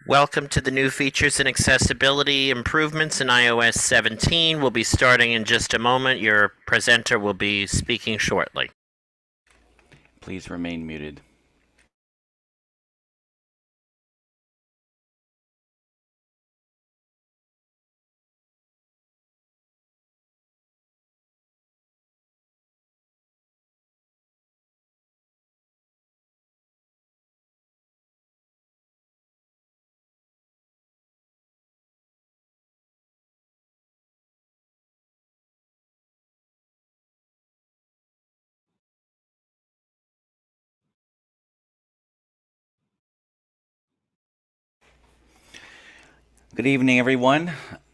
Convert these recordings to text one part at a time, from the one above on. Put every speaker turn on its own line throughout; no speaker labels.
Welcome to the new features and accessibility improvements in iOS 17. We'll be starting in just a moment. Your presenter will be speaking shortly.
Please remain muted. Good evening, everyone.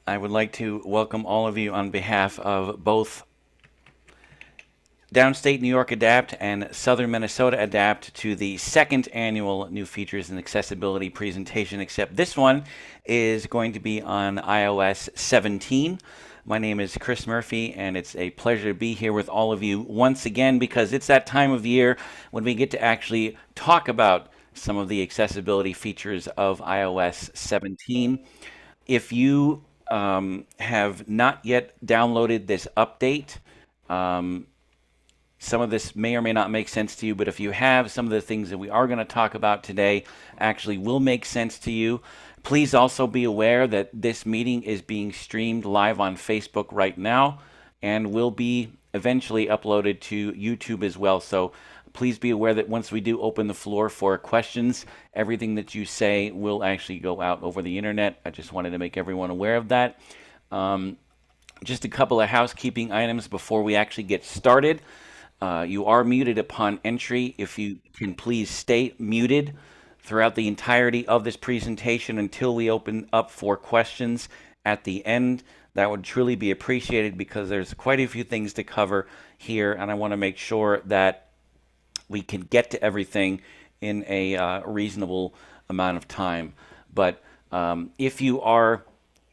I would like to welcome all of you on behalf of both Downstate New York Adapt and Southern Minnesota Adapt to the second annual New Features and Accessibility presentation, except this one is going to be on iOS 17. My name is Chris Murphy, and it's a pleasure to be here with all of you once again because it's that time of year when we get to actually talk about some of the accessibility features of iOS 17. If you have not yet downloaded this update, um, some of this may or may not make sense to you, but if you have, some of the things that we are going to talk about today actually will make sense to you. Please also be aware that this meeting is being streamed live on Facebook right now and will be eventually uploaded to YouTube as well. So please be aware that once we do open the floor for questions, everything that you say will actually go out over the internet. I just wanted to make everyone aware of that. Just a couple of housekeeping items before we actually get started. You are muted upon entry. If you can please stay muted throughout the entirety of this presentation until we open up for questions at the end. That would truly be appreciated because there's quite a few things to cover here, and I want to make sure that we can get to everything in a reasonable amount of time. But if you are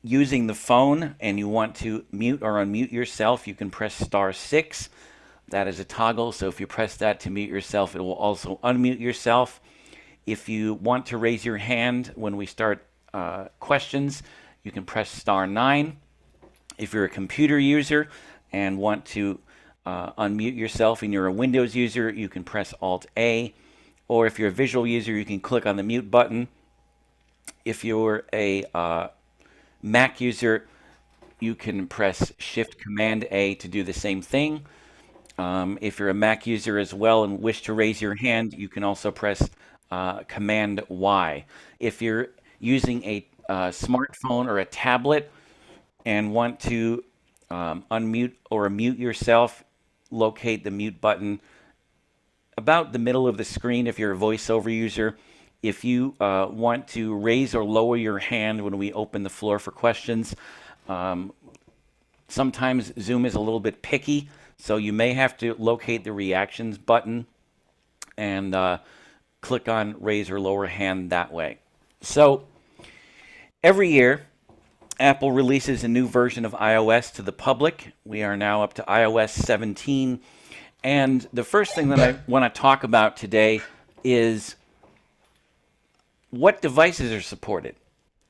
using the phone and you want to mute or unmute yourself, you can press *6. That is a toggle, so if you press that to mute yourself, it will also unmute yourself. If you want to raise your hand when we start questions, you can press *9. If you're a computer user and want to unmute yourself and you're a Windows user, you can press Alt-A. Or if you're a visual user, you can click on the mute button. If you're a Mac user, you can press Shift-Command-A to do the same thing. If you're a Mac user as well and wish to raise your hand, you can also press Command Y. If you're using a smartphone or a tablet and want to unmute or mute yourself, locate the mute button about the middle of the screen if you're a voiceover user. If you want to raise or lower your hand when we open the floor for questions, sometimes Zoom is a little bit picky, so you may have to locate the reactions button and click on raise or lower hand that way. So every year, Apple releases a new version of iOS to the public. We are now up to iOS 17. And the first thing that I want to talk about today is what devices are supported.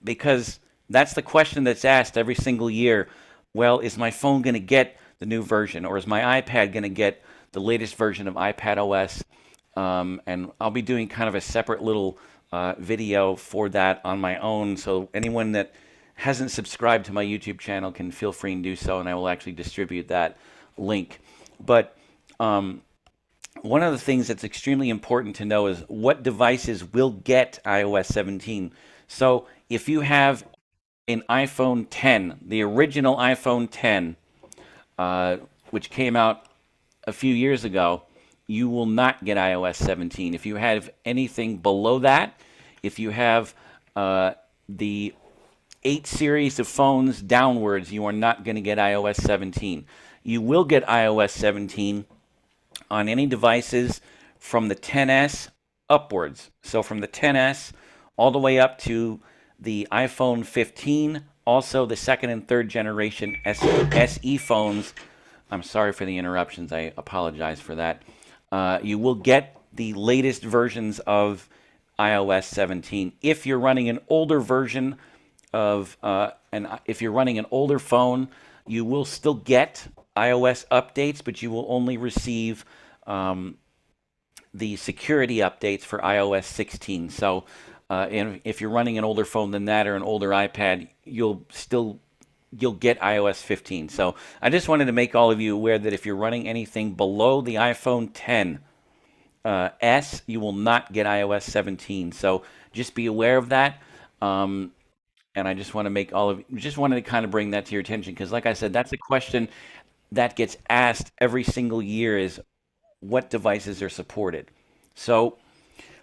Because that's the question that's asked every single year. Well, is my phone going to get the new version, or is my iPad going to get the latest version of iPad OS? And I'll be doing kind of a separate little video for that on my own. So anyone that hasn't subscribed to my YouTube channel can feel free and do so, and I will actually distribute that link. But one of the things that's extremely important to know is what devices will get iOS 17. So if you have an iPhone 10, the original iPhone 10, which came out a few years ago, you will not get iOS 17. If you have anything below that, if you have the 8 series of phones downwards, you are not going to get iOS 17. You will get iOS 17 on any devices from the 10s upwards. So from the 10s all the way up to the iPhone 15, also the second and third generation SE phones. I'm sorry for the interruptions. I apologize for that. You will get the latest versions of iOS 17. If you're running an older version of, if you're running an older phone, you will still get iOS updates, but you will only receive the security updates for iOS 16. So, and if you're running an older phone than that or an older iPad, you'll get iOS 15. So I just wanted to make all of you aware that if you're running anything below the iPhone 10 S, you will not get iOS 17. So just be aware of that. And I just want to make all of just wanted to kind of bring that to your attention because, like I said, that's a question that gets asked every single year: is what devices are supported. So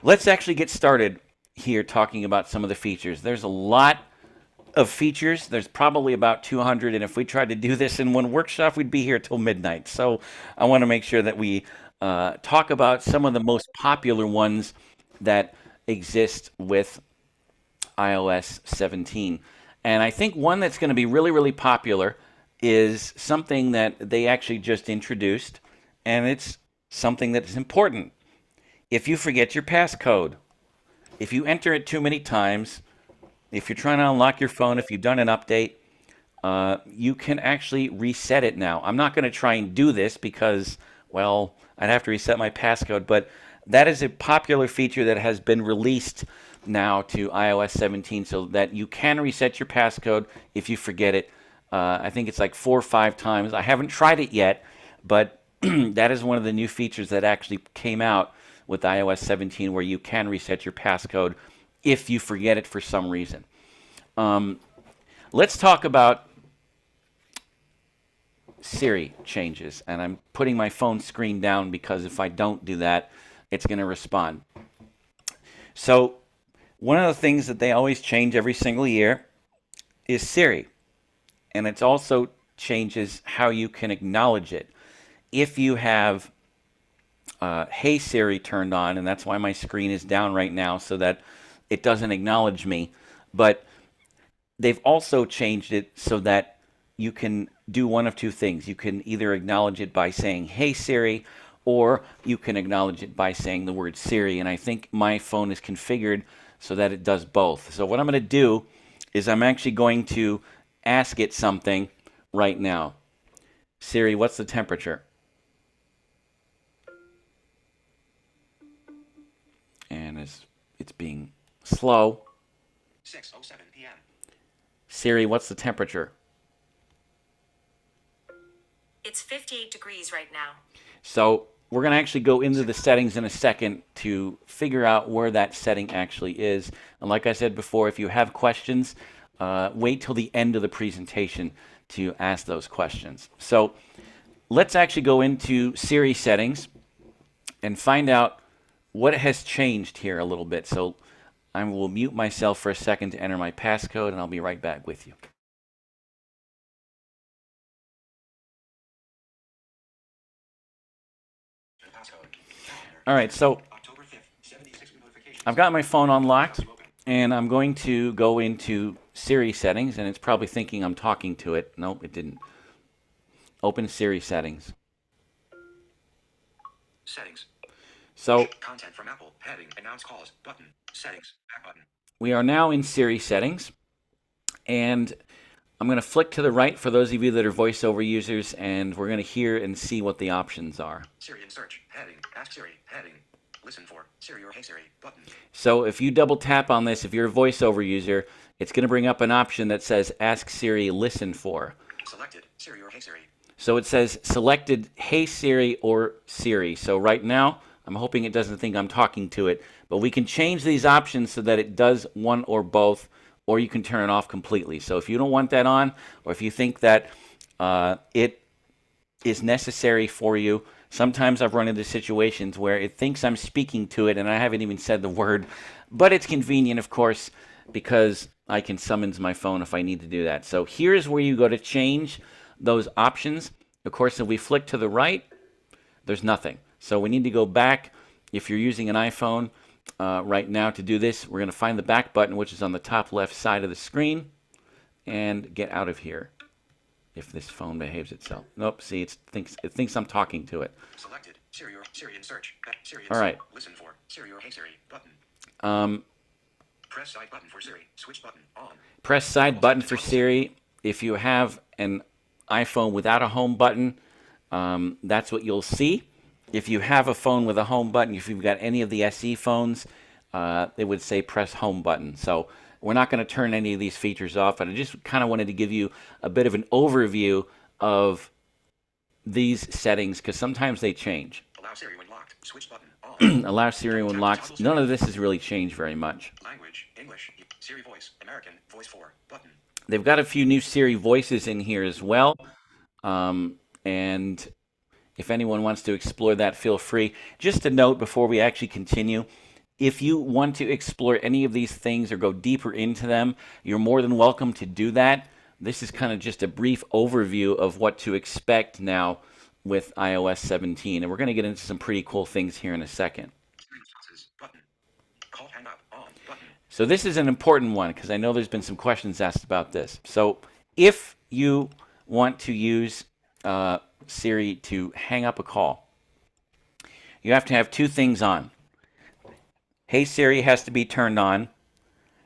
let's actually get started here talking about some of the features. There's a lot of features. There's probably about 200, and if we tried to do this in one workshop, we'd be here till midnight. So I want to make sure that we talk about some of the most popular ones that exist with iOS 17. And I think one that's going to be really, really popular is something that they actually just introduced, and it's something that is important. If you forget your passcode, if you enter it too many times, if you're trying to unlock your phone, if you've done an update, you can actually reset it now. I'm not going to try and do this because, well, I'd have to reset my passcode, but that is a popular feature that has been released now to iOS 17 so that you can reset your passcode if you forget it. I think it's like 4 or 5 times. I haven't tried it yet, but that is one of the new features that actually came out with iOS 17 where you can reset your passcode if you forget it for some reason. Let's talk about Siri changes. And I'm putting my phone screen down because if I don't do that, it's going to respond. So one of the things that they always change every single year is Siri. And it also changes how you can acknowledge it. If you have Hey Siri turned on, and that's why my screen is down right now so that it doesn't acknowledge me. But they've also changed it so that you can do one of two things. You can either acknowledge it by saying Hey Siri, or you can acknowledge it by saying the word Siri. And I think my phone is configured so that it does both. So what I'm going to do is I'm actually going to ask it something right now. Siri, what's the temperature? And it's being slow.
6:07 p.m.
Siri, what's the temperature?
It's 58 degrees right now.
So we're going to actually go into the settings in a second to figure out where that setting actually is. And like I said before, if you have questions, wait till the end of the presentation to ask those questions. So let's actually go into Siri settings and find out what has changed here a little bit. So I will mute myself for a second to enter my passcode, and I'll be right back with you. All right, so I've got my phone unlocked, and I'm going to go into Siri settings, and it's probably thinking I'm talking to it. Nope, it didn't. Open Siri settings.
Settings.
So
Content from Apple. Heading. Announce calls. Button. Settings. Back button.
we are now in Siri settings, and I'm going to flick to the right for those of you that are voiceover users, and we're going to hear and see what the options are.
Siri in search. Heading. Ask Siri. Heading. Listen for Siri or Hey Siri. Button.
So if you double tap on this, if you're a voiceover user, it's going to bring up an option that says Ask Siri, Listen for.
Selected. Siri or Hey Siri.
So it says selected Hey Siri or Siri. So right now, I'm hoping it doesn't think I'm talking to it, but we can change these options so that it does one or both, or you can turn it off completely. So if you don't want that on, or if you think that it is necessary for you, sometimes I've run into situations where it thinks I'm speaking to it and I haven't even said the word, but it's convenient, of course, because I can summons my phone if I need to do that. So here's where you go to change those options. Of course, if we flick to the right, there's nothing. So we need to go back. If you're using an iPhone right now to do this, we're going to find the back button, which is on the top left side of the screen, and get out of here if this phone behaves itself. Nope, see, it thinks I'm talking to it.
Selected. Siri or Siri in search. Siri in
All right.
Listen for Siri or Hey Siri. Button. Press side button for Siri. Switch button on.
Press side button for Siri. If you have an iPhone without a home button, that's what you'll see. If you have a phone with a home button, if you've got any of the SE phones, it would say press home button. So we're not going to turn any of these features off, but I just kind of wanted to give you a bit of an overview of these settings because sometimes they change.
Allow Siri when locked. Switch button on.
Allow Siri when locked. None of this has really changed very much.
Language, English, Siri voice, American, voice 4, button.
They've got a few new Siri voices in here as well. And if anyone wants to explore that, feel free. Just a note before we actually continue, if you want to explore any of these things or go deeper into them, you're more than welcome to do that. This is kind of just a brief overview of what to expect now with iOS 17. And we're going to get into some pretty cool things here in a second.
Button. Call hang up on button.
So this is an important one because I know there's been some questions asked about this. So if you want to use Siri to hang up a call, you have to have two things on. Hey Siri has to be turned on,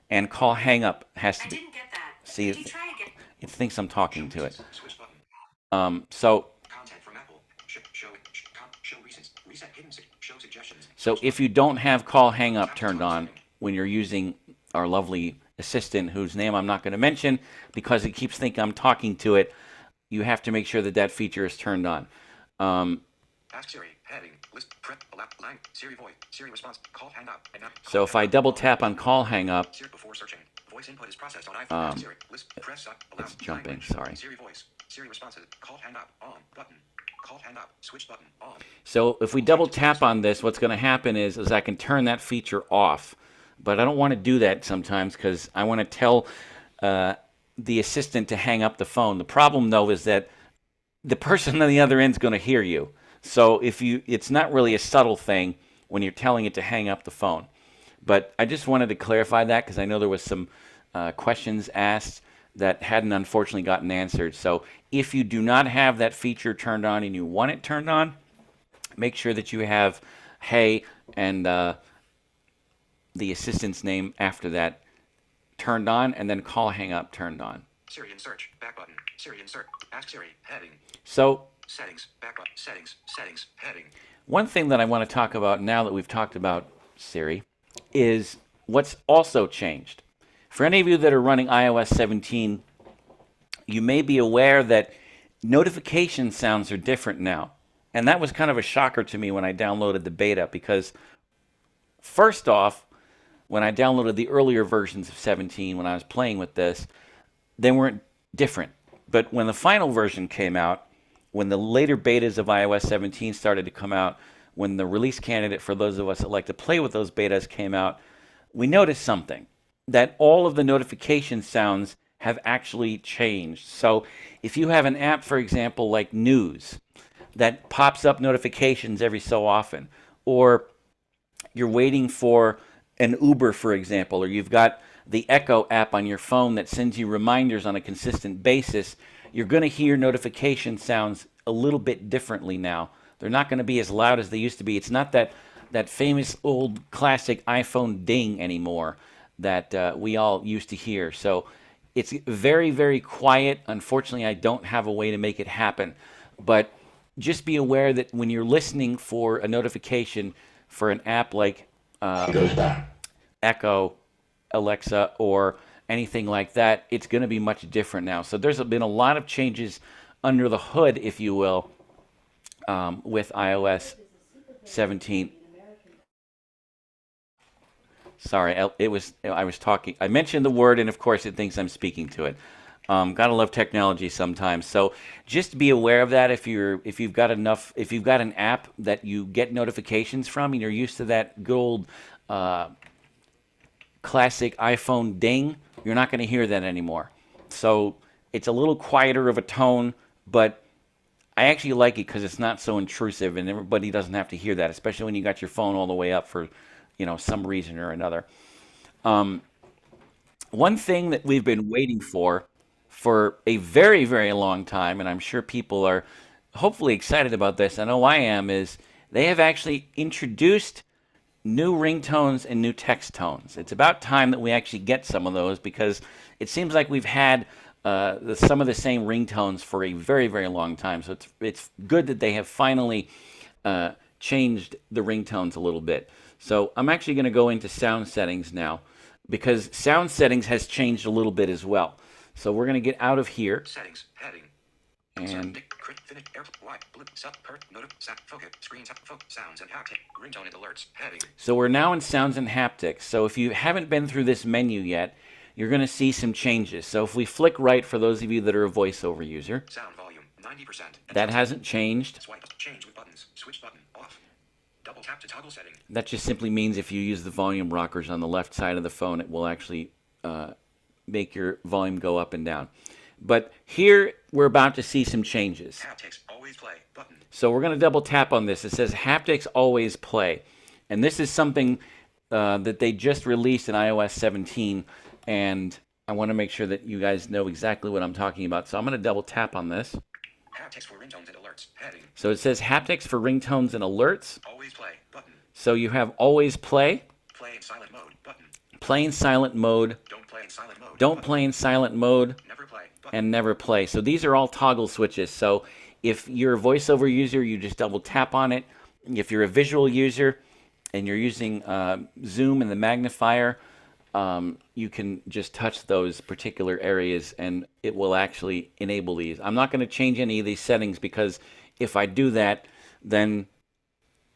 and call hang up has to
I
be.
didn't get that.
See,
Could you try again?
it thinks I'm talking to it.
Switch button.
So
Content from Apple. Show recent. Reset hidden. Show suggestions.
So if you don't have call hang up turned on when you're using our lovely assistant, whose name I'm not going to mention because it keeps thinking I'm talking to it, you have to make sure that that feature is turned on.
Ask Siri. Heading. List. Prep. Allow. Lang. Siri voice. Siri response. Call hang up. And
So if I double tap on call hang up,
Siri before searching. Voice input is processed on iPhone. Ask Siri. List. Press up. Allow.
it's jumping,
Language.
sorry.
Siri voice. Siri responses. Call hang up. On. Button. Call hang up. Switch button. On.
So if we double tap on this, what's going to happen is I can turn that feature off. But I don't want to do that sometimes because I want to tell the assistant to hang up the phone. The problem, though, is that the person on the other end is going to hear you. So it's not really a subtle thing when you're telling it to hang up the phone. But I just wanted to clarify that because I know there was some questions asked that hadn't unfortunately gotten answered. So if you do not have that feature turned on and you want it turned on, make sure that you have hey and the assistant's name after that turned on, and then call hang up turned on.
Siri in search. Back button. Siri insert. Ask Siri. Heading.
So
Settings. Back button. Settings. Settings. Heading.
one thing that I want to talk about now that we've talked about Siri is what's also changed. For any of you that are running iOS 17, you may be aware that notification sounds are different now. And that was kind of a shocker to me when I downloaded the beta because first off, when I downloaded the earlier versions of 17, when I was playing with this, they weren't different. But when the final version came out, when the later betas of iOS 17 started to come out, when the release candidate for those of us that like to play with those betas came out, we noticed something, that all of the notification sounds have actually changed. So if you have an app, for example, like News, that pops up notifications every so often, or you're waiting for an Uber, for example, or you've got the Echo app on your phone that sends you reminders on a consistent basis, you're going to hear notification sounds a little bit differently now. They're not going to be as loud as they used to be. It's not that famous old classic iPhone ding anymore that we all used to hear. So it's very, very quiet. Unfortunately, I don't have a way to make it happen. But just be aware that when you're listening for a notification for an app like Echo, Alexa, or anything like that, it's going to be much different now. So there's been a lot of changes under the hood, if you will, with iOS 17. Sorry, I was talking. I mentioned the word, and of course, it thinks I'm speaking to it. Gotta love technology sometimes. So just be aware of that. If you've got an app that you get notifications from, and you're used to that good old classic iPhone ding, you're not going to hear that anymore. So it's a little quieter of a tone, but I actually like it because it's not so intrusive, and everybody doesn't have to hear that, especially when you got your phone all the way up for some reason or another. One thing that we've been waiting for a very, very long time, and I'm sure people are hopefully excited about this, I know I am, is they have actually introduced new ringtones and new text tones. It's about time that we actually get some of those, because it seems like we've had some of the same ringtones for a very, very long time. So it's good that they have finally changed the ringtones a little bit. So I'm actually going to go into sound settings now, because sound settings has changed a little bit as well. So we're going to get out of here.
Settings. Heading.
And
Finish. Air. White. Blue. Sub. Per. Notif. Sat. Focus. Screen. Focus. Sounds and haptic. Ringtone and alerts. Heading.
so we're now in sounds and haptics. So if you haven't been through this menu yet, you're going to see some changes. So if we flick right, for those of you that are a voiceover user,
Sound volume 90%.
that hasn't changed.
Swipe. Change with buttons. Switch button. Off. Double tap to toggle setting.
That just simply means if you use the volume rockers on the left side of the phone, it will actually make your volume go up and down. But here we're about to see some changes.
Haptics. Always play. Button.
So we're going to double tap on this. It says haptics always play. And this is something that they just released in iOS 17. And I want to make sure that you guys know exactly what I'm talking about. So I'm going to double tap on this.
Haptics for ringtones and alerts. Heading.
So it says haptics for ringtones and alerts.
Always play. Button.
So you have always play,
Play in silent mode. Button.
play in silent mode,
Don't play in silent mode.
don't
Button.
play in silent mode,
Never play. Button.
and never play. So these are all toggle switches. So if you're a voiceover user, you just double tap on it. If you're a visual user and you're using Zoom and the magnifier, you can just touch those particular areas and it will actually enable these. I'm not going to change any of these settings, because if I do that, then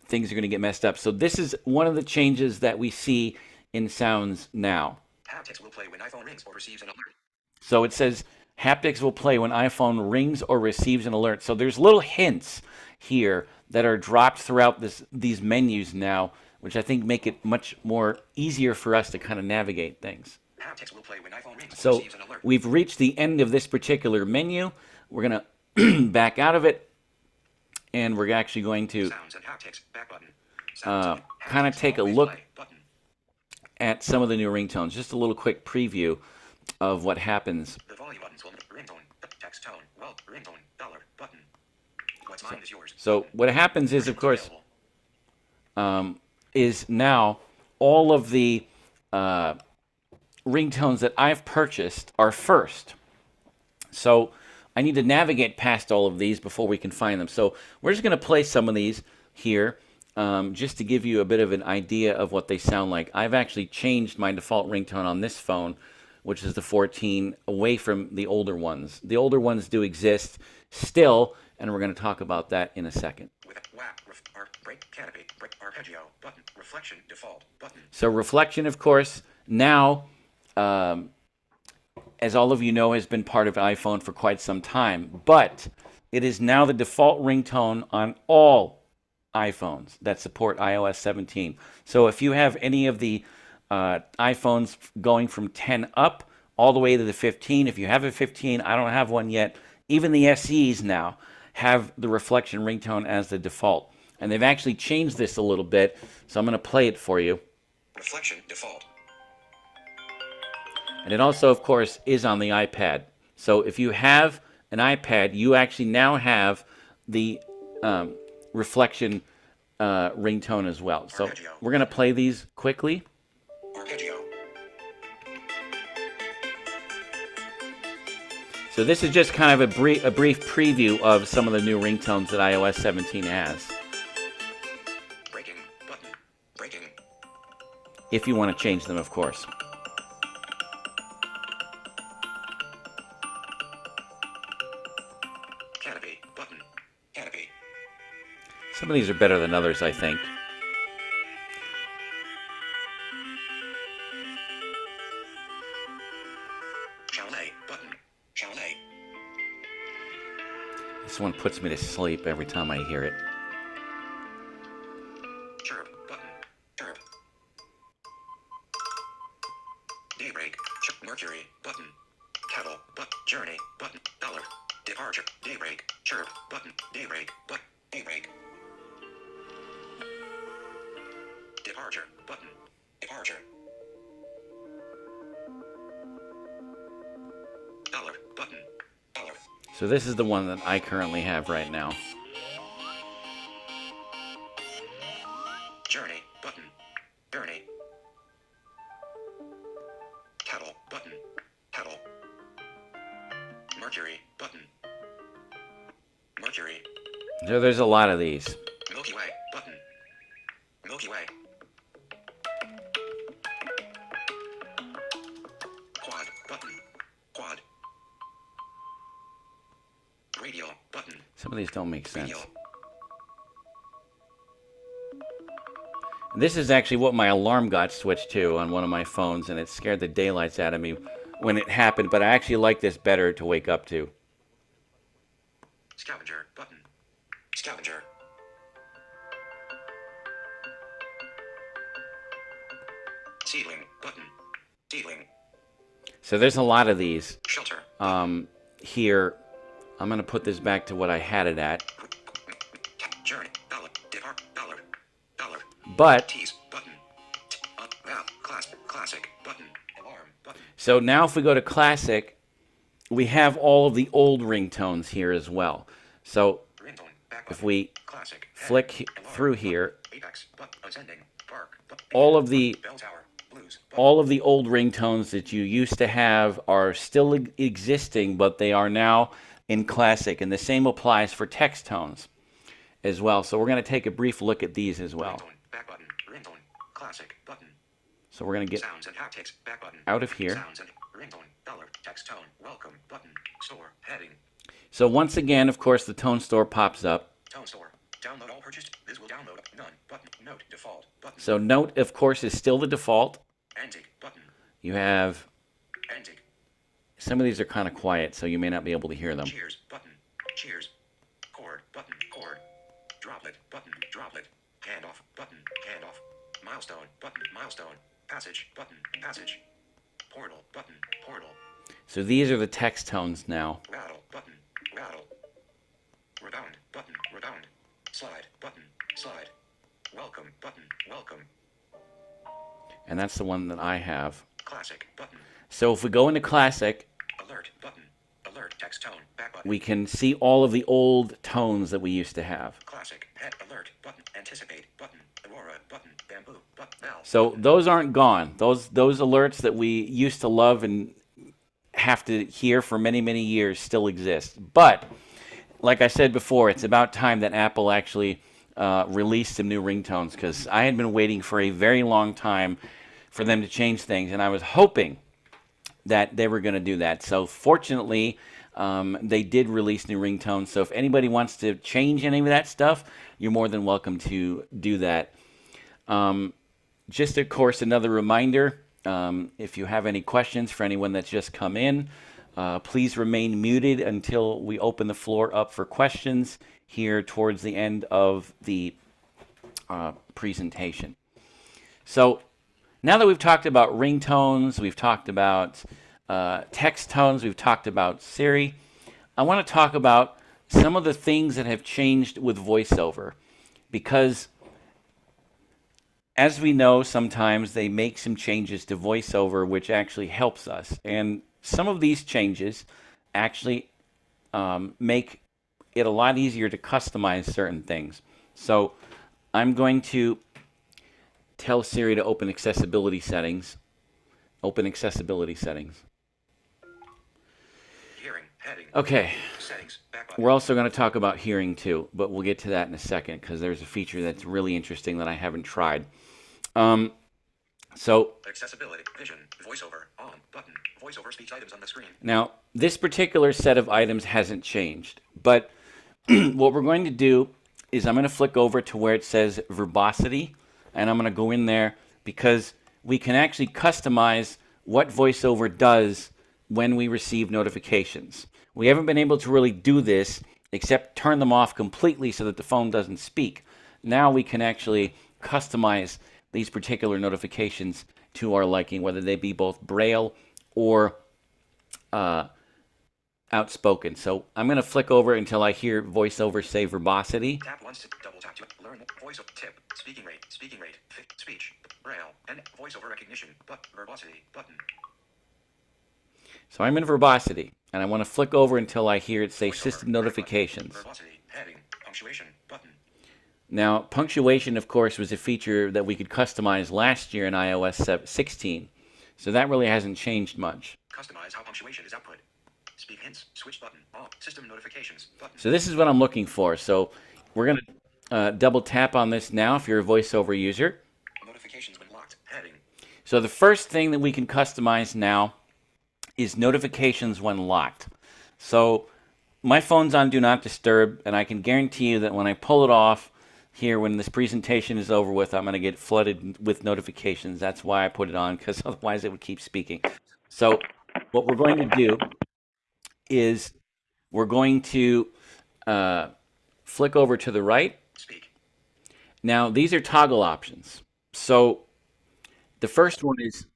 things are going to get messed up. So this is one of the changes that we see in sounds now.
Haptics will play when iPhone rings or receives an alert.
So it says haptics will play when iPhone rings or receives an alert. So there's little hints here that are dropped throughout these menus now, which I think make it much more easier for us to kind of navigate things.
Haptics will play when iPhone rings or
So
receives an alert.
we've reached the end of this particular menu. We're going to back out of it, and we're actually going to
Sounds and haptics. Back button. Sounds and
kind of
haptics,
take a
always
look
play. Button.
at some of the new ringtones. Just a little quick preview of what happens.
The volume buttons will ringtone. Text tone. Well, ringtone. Dollar. Button. What's mine is yours.
So what happens is, of course,
Available.
is now all of the ringtones that I've purchased are first. So I need to navigate past all of these before we can find them. So we're just going to play some of these here just to give you a bit of an idea of what they sound like. I've actually changed my default ringtone on this phone, which is the 14, away from the older ones. The older ones do exist still, and we're going to talk about that in a second.
With whack, break, canopy, break, arpeggio, button, reflection, default, button.
So reflection, of course, now, as all of you know, has been part of iPhone for quite some time, but it is now the default ringtone on all iPhones that support iOS 17. So if you have any of the iPhones going from 10 up all the way to the 15, if you have a 15, I don't have one yet, even the SEs now have the reflection ringtone as the default. And they've actually changed this a little bit, so I'm going to play it for you.
Reflection, default.
And it also, of course, is on the iPad. So if you have an iPad, you actually now have the reflection ringtone as well. So we're going to play these quickly.
Arpeggio.
So this is just kind of a brief preview of some of the new ringtones that iOS 17 has,
Breaking, button, breaking.
if you want to change them, of course.
Canopy, button, canopy.
Some of these are better than others, I think.
Chalet, button, chalet.
This one puts me to sleep every time I hear it.
Chirp, button, chirp. Daybreak, Mercury, button. Cattle, journey, button, dollar. Departure, daybreak, chirp, button, daybreak, daybreak. Departure, button, departure. Dollar, button, dollar.
So this is the one that I currently have right now.
Journey, button,
So there's a lot of these.
Milky Way button. Milky Way. Quad button. Quad. Radio button.
Some of these don't make sense.
Radio.
This is actually what my alarm got switched to on one of my phones, and it scared the daylights out of me when it happened, but I actually like this better to wake up to.
Scavenger button. Scavenger. Seedling button. Seedling.
So there's a lot of these.
Shelter.
Here, I'm going to put this back to what I had it at.
Journey. Dollar. Depart. Dollar. Dollar.
But,
Tease button. Val. Classic button. Alarm button.
so now if we go to Classic, we have all of the old ringtones here as well. So
Ringtone. Back
if
button.
we
Classic.
flick
Alarm,
through
button,
here,
Apex. Ascending. Bark.
all of the
Bell tower. Blues.
all of the old ringtones that you used to have are still existing, but they are now in Classic, and the same applies for text tones as well. So we're going to take a brief look at these as well.
Ringtone. Back button. Ringtone. Classic button.
So we're going to get
Sounds and haptics. Back button.
out of here.
Sounds and ringtone. Dollar. Text tone. Welcome button. Store. Heading.
So once again, of course, the tone store pops up.
Tone store. Download all purchased. This will download none. Button. Note. Default. Button.
So Note, of course, is still the default.
Antique. Button.
You have,
Antique.
some of these are kind of quiet, so you may not be able to hear them.
Cheers. Button. Cheers. Chord. Button. Chord. Droplet. Button. Droplet. Handoff. Button. Handoff. Milestone. Button. Milestone. Passage. Button. Passage. Portal. Button. Portal.
So these are the text tones now.
Rattle. Button. Rattle. Rebound. Button. Rebound. Slide. Button. Slide. Welcome. Button. Welcome.
And that's the one that I have.
Classic. Button.
So if we go into Classic,
Alert. Button. Alert. Text tone. Back button.
we can see all of the old tones that we used to have.
Classic. Head. Alert. Button. Anticipate. Button. Aurora. Button. Bamboo. Button. Now.
So those aren't gone. Those alerts that we used to love and have to hear for many, many years still exist. But like I said before, it's about time that Apple actually released some new ringtones, because I had been waiting for a very long time for them to change things, and I was hoping that they were going to do that. So fortunately, they did release new ringtones. So if anybody wants to change any of that stuff, you're more than welcome to do that. Just, of course, another reminder, if you have any questions for anyone that's just come in, please remain muted until we open the floor up for questions here towards the end of the presentation. So now that we've talked about ringtones, we've talked about text tones, we've talked about Siri, I want to talk about some of the things that have changed with VoiceOver, because as we know, sometimes they make some changes to VoiceOver which actually helps us, and some of these changes actually make it a lot easier to customize certain things. So I'm going to tell Siri to open accessibility settings. Open accessibility settings.
Hearing. Heading.
Okay.
Settings. Back button.
We're also going to talk about hearing too, but we'll get to that in a second because there's a feature that's really interesting that I haven't tried. So
Accessibility. Vision. VoiceOver. On. Button. VoiceOver speech items on the screen.
now this particular set of items hasn't changed, but what we're going to do is I'm going to flick over to where it says verbosity, and I'm going to go in there because we can actually customize what VoiceOver does when we receive notifications. We haven't been able to really do this except turn them off completely so that the phone doesn't speak. Now we can actually customize these particular notifications to our liking, whether they be both Braille or outspoken. So I'm going to flick over until I hear VoiceOver say verbosity.
Tap once to double tap to learn voice tip. Speaking rate. Speech. Braille. And VoiceOver recognition. But verbosity. Button.
So I'm in verbosity, and I want to flick over until I hear it say
VoiceOver,
system
back button.
notifications.
Verbosity. Heading. Punctuation. Button.
Now, punctuation, of course, was a feature that we could customize last year in iOS 16. So that really hasn't changed much.
Customize how punctuation is output. Speak hints. Switch button. Off. System notifications. Button.
So this is what I'm looking for. So We're going to double tap on this now if you're a voiceover user.
Notifications when locked. Heading.
So the first thing that we can customize now is notifications when locked. So my phone's on Do Not Disturb, and I can guarantee you that when I pull it off here, when this presentation is over with, I'm going to get flooded with notifications. That's why I put it on, because otherwise it would keep speaking. So what we're going to do is we're going to flick over to the right.
Speak.
Now, these are toggle options. So the first one is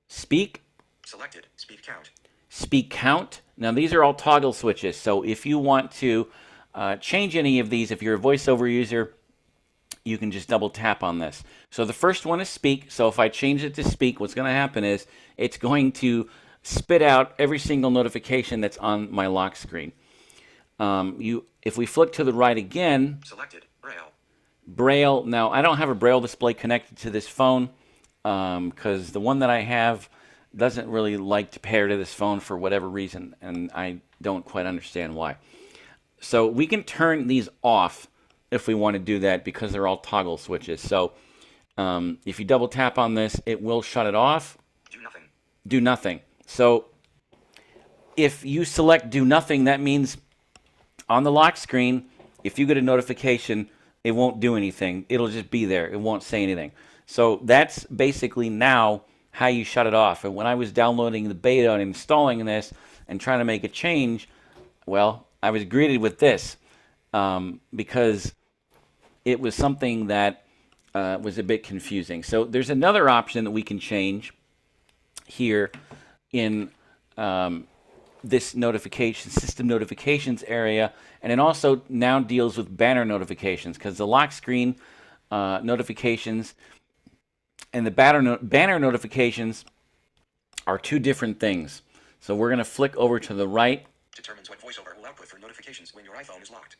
speak,
Selected. Speed count.
speak count. Now, these are all toggle switches. So if you want to change any of these, if you're a voiceover user, you can just double tap on this. So the first one is speak. So if I change it to speak, what's going to happen is it's going to spit out every single notification that's on my lock screen. If we flick to the right again,
Selected. Braille.
Braille. Now, I don't have a Braille display connected to this phone because the one that I have doesn't really like to pair to this phone for whatever reason, and I don't quite understand why. So we can turn these off if we want to do that because they're all toggle switches. So if you double tap on this, it will shut it off.
Do nothing.
Do nothing. So if you select do nothing, that means on the lock screen, if you get a notification, it won't do anything. It'll just be there. It won't say anything. So that's basically now how you shut it off. And when I was downloading the beta and installing this and trying to make a change, well, I was greeted with this because it was something that was a bit confusing. So there's another option that we can change here in this notification system notifications area, and it also now deals with banner notifications because the lock screen notifications and the banner notifications are two different things. So we're going to flick over to the right.
Determines what voiceover will output for notifications when your iPhone is locked.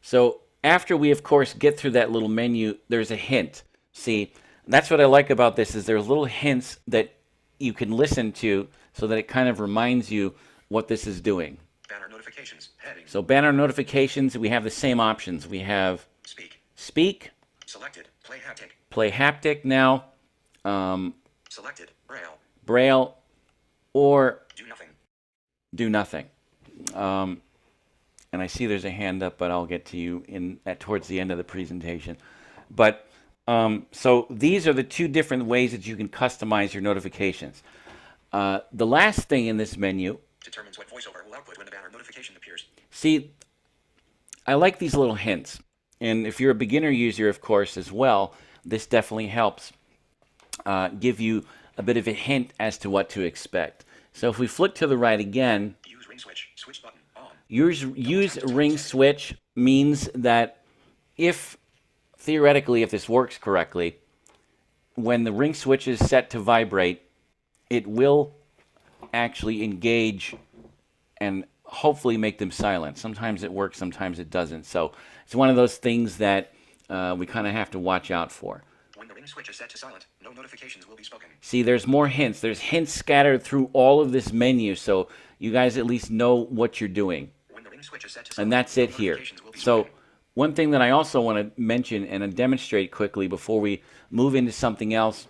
So after we, of course, get through that little menu, there's a hint. See, that's what I like about this is there's little hints that you can listen to so that it kind of reminds you what this is doing.
Banner notifications. Heading.
So banner notifications, we have the same options. We have
Speak.
speak,
Selected. Play haptic.
play haptic now,
Selected. Braille.
braille, or
Do nothing.
do nothing. And I see there's a hand up, but I'll get to you towards the end of the presentation. But so these are the two different ways that you can customize your notifications. The last thing in this menu,
Determines what voiceover will output when a banner notification appears.
see, I like these little hints. And if you're a beginner user, of course, as well, this definitely helps give you a bit of a hint as to what to expect. So if we flick to the right again,
Use ring switch. Switch button. On.
use ring switch means that if, theoretically, if this works correctly, when the ring switch is set to vibrate, it will actually engage and hopefully make them silent. Sometimes it works, sometimes it doesn't. So it's one of those things that we kind of have to watch out for.
When the ring switch is set to silent, no notifications will be spoken.
See, there's more hints. There's hints scattered through all of this menu, so you guys at least know what you're doing.
When the ring switch is set to silent,
And that's it
no
here.
notifications will be
So
spoken.
one thing that I also want to mention and demonstrate quickly before we move into something else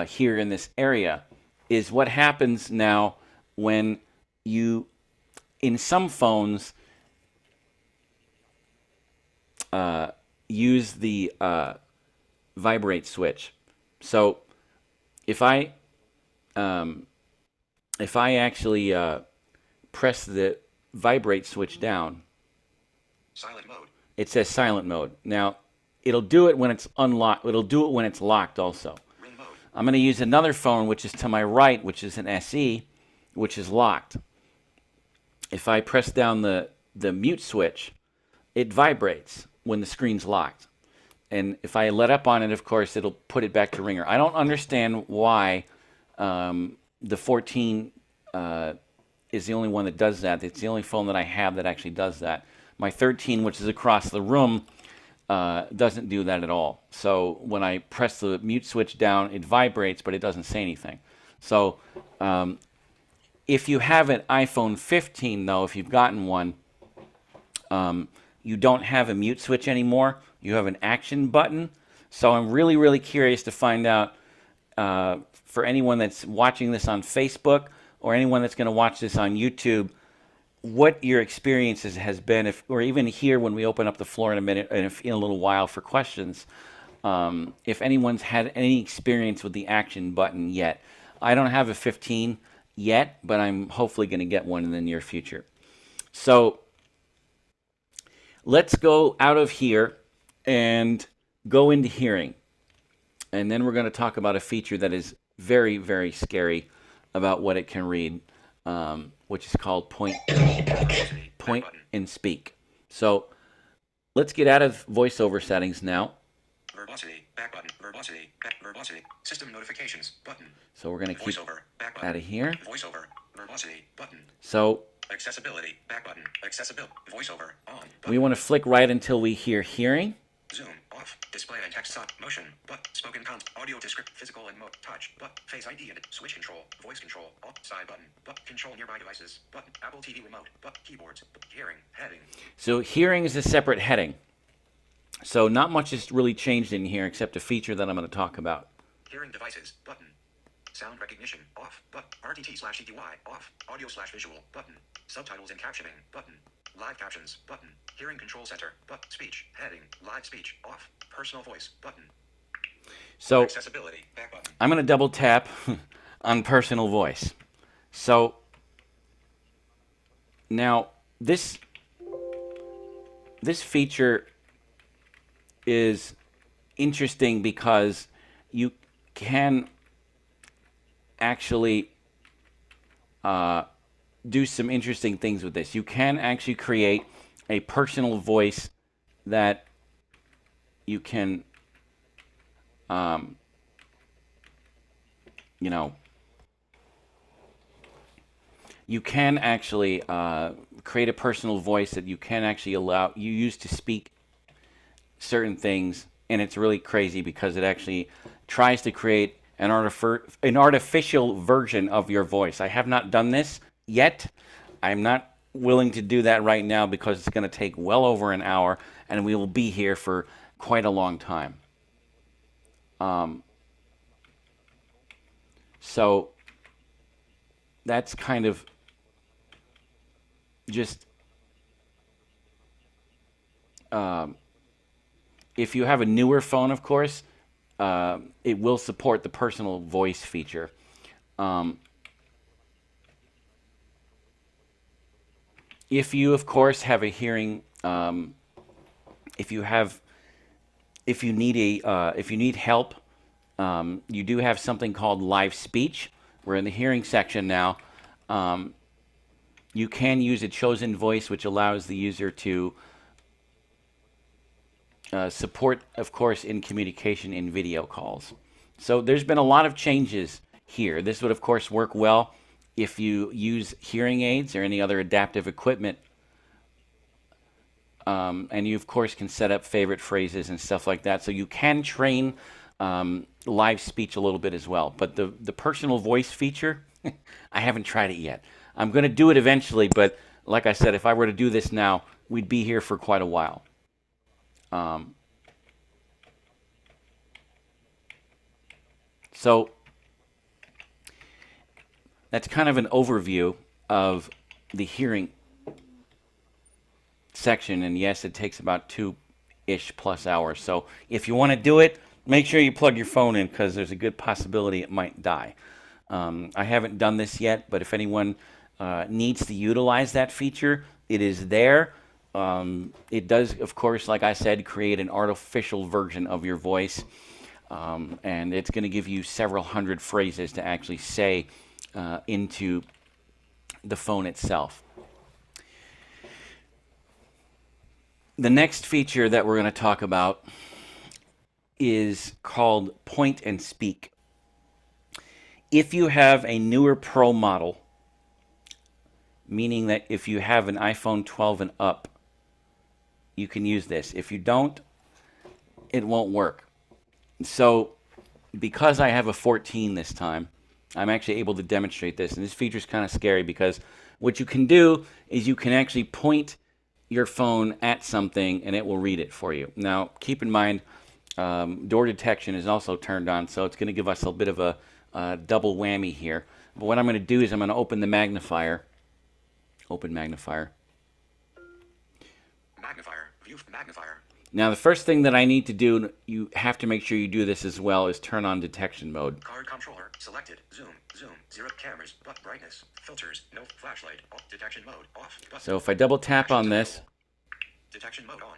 here in this area is what happens now when you, in some phones, use the vibrate switch. So if I actually press the vibrate switch down,
Silent mode.
it says silent mode. Now, it'll do it when it's unlocked. It'll do it when it's locked also.
Ring mode.
I'm going to use another phone, which is to my right, which is an SE, which is locked. If I press down the mute switch, it vibrates when the screen's locked. And if I let up on it, of course, it'll put it back to ringer. I don't understand why the 14 is the only one that does that. It's the only phone that I have that actually does that. My 13, which is across the room, doesn't do that at all. So when I press the mute switch down, it vibrates, but it doesn't say anything. So if you have an iPhone 15, though, if you've gotten one, you don't have a mute switch anymore. You have an action button. So I'm really, really curious to find out for anyone that's watching this on Facebook or anyone that's going to watch this on YouTube, what your experiences has been, or even here when we open up the floor in a minute, in a little while for questions, if anyone's had any experience with the action button yet. I don't have a 15 yet, but I'm hopefully going to get one in the near future. So let's go out of here and go into hearing. And then we're going to talk about a feature that is very, very scary about what it can read, which is called point and speak. So let's get out of voiceover settings now.
Verbosity, back button, verbosity, back, verbosity, system notifications, button.
So we're going to keep
Voiceover, back button.
out of here.
Voiceover, verbosity, button.
So
Accessibility, back button, accessibility, voiceover, on, button.
we want to flick right until we hear hearing.
Zoom, off, display and text stop, motion, but, spoken content, audio descript, physical and touch, but, face ID and switch control, voice control, off, side button, but, control nearby devices, button, Apple TV remote, but, keyboards, hearing, heading.
So hearing is a separate heading. So not much has really changed in here except a feature that I'm going to talk about.
Hearing devices, button. Sound recognition, off, but, RTT/EDY, off, audio/visual, button. Subtitles and captioning, button. Live captions, button. Hearing control center, but, speech, heading, live speech, off, personal voice, button.
So
Accessibility, back button.
I'm going to double tap on personal voice. So now this feature is interesting because you can actually do some interesting things with this. You can actually create a personal voice that you can, you can actually create a personal voice that you can actually allow you use to speak certain things, and it's really crazy because it actually tries to create an artificial version of your voice. I have not done this yet. I'm not willing to do that right now because it's going to take well over an hour, and we will be here for quite a long time. So that's kind of just if you have a newer phone, of course, it will support the personal voice feature. If you, of course, have a hearing, if you need help, you do have something called live speech. We're in the hearing section now. You can use a chosen voice, which allows the user to support, of course, in communication in video calls. So there's been a lot of changes here. This would, of course, work well if you use hearing aids or any other adaptive equipment. And you, of course, can set up favorite phrases and stuff like that. So you can train live speech a little bit as well. But the personal voice feature, I haven't tried it yet. I'm going to do it eventually, but like I said, if I were to do this now, we'd be here for quite a while. So that's kind of an overview of the hearing section, and yes, it takes about 2-ish plus hours. So if you want to do it, make sure you plug your phone in because there's a good possibility it might die. I haven't done this yet, but if anyone needs to utilize that feature, it is there. It does, of course, like I said, create an artificial version of your voice, and it's going to give you several hundred phrases to actually say into the phone itself. The next feature that we're going to talk about is called Point and Speak. If you have a newer Pro model, meaning that if you have an iPhone 12 and up, you can use this. If you don't, it won't work. So because I have a 14 this time, I'm actually able to demonstrate this. And this feature is kind of scary because what you can do is you can actually point your phone at something and it will read it for you. Now, keep in mind, door detection is also turned on, so it's going to give us a bit of a double whammy here. But what I'm going to do is I'm going to open the magnifier. Open magnifier.
Magnifier. View magnifier.
Now, the first thing that I need to do, you have to make sure you do this as well, is turn on detection mode.
Card controller selected. Zoom. Zoom. 0 cameras. But brightness. Filters. No flashlight. Off. Detection mode off. Button.
So if I double tap on this,
Detection mode on.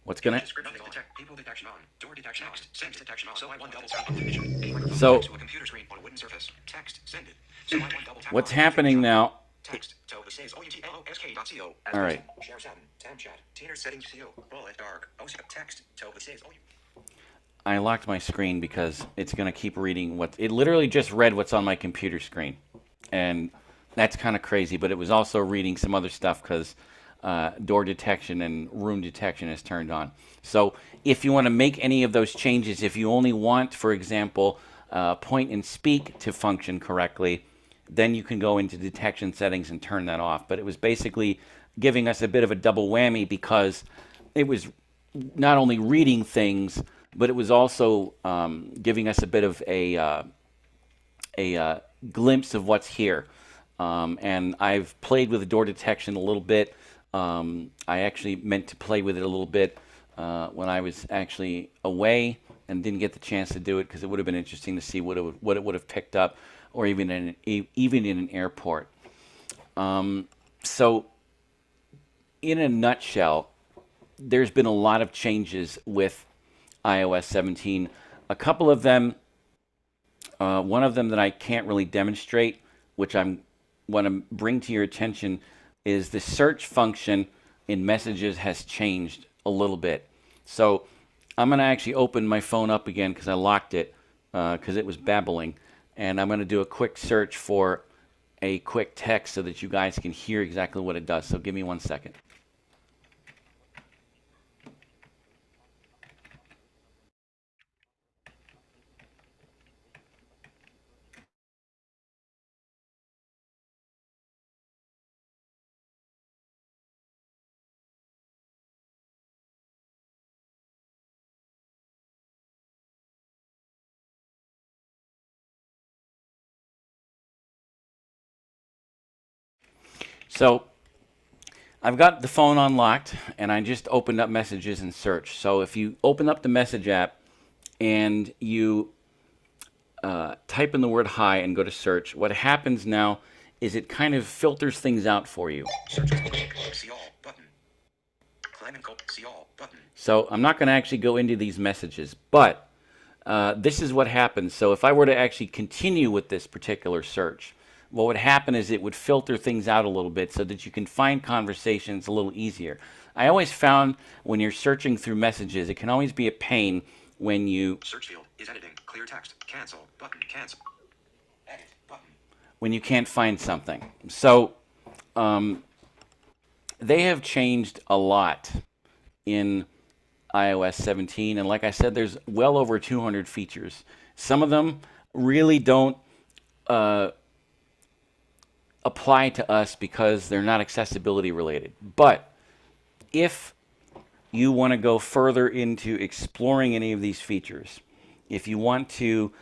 what's going to...
Nothing detect. People detection on. Door detection on. Send detection on. So I one double tap on the
So-
to a computer screen on a wooden surface. Text. Send it. So I one double tap
What's
on
happening now...
Text. So it says outlosk.co.
All right.
Share Satin. Tam chat. Teener settings CO. Bullet dark. Text. So it says
I locked my screen because it's going to keep reading what... It literally just read what's on my computer screen. And that's kind of crazy, but it was also reading some other stuff because door detection and room detection is turned on. So if you want to make any of those changes, if you only want, for example, point and speak to function correctly, then you can go into detection settings and turn that off. But it was basically giving us a bit of a double whammy because it was not only reading things, but it was also giving us a bit of a glimpse of what's here. And I've played with the door detection a little bit. I actually meant to play with it a little bit when I was actually away and didn't get the chance to do it because it would have been interesting to see what it would have picked up, or even in an airport. So, in a nutshell, there's been a lot of changes with iOS 17. A couple of them, one of them that I can't really demonstrate, which I want to bring to your attention, is the search function in Messages has changed a little bit. So I'm going to actually open my phone up again because I locked it because it was babbling. And I'm going to do a quick search for a quick text so that you guys can hear exactly what it does. So give me 1 second. So I've got the phone unlocked and I just opened up Messages and search. So if you open up the Message app and you type in the word hi and go to search, what happens now is it kind of filters things out for you.
search. See all button. Climb and see all button.
So I'm not going to actually go into these messages, but this is what happens. So if I were to actually continue with this particular search, what would happen is it would filter things out a little bit so that you can find conversations a little easier. I always found when you're searching through Messages, it can always be a pain when you...
Search field is editing. Clear text. Cancel button. Cancel. Edit button.
when you can't find something. So they have changed a lot in iOS 17, and like I said, there's well over 200 features. Some of them really don't apply to us because they're not accessibility related. But if you want to go further into exploring any of these features, if you want to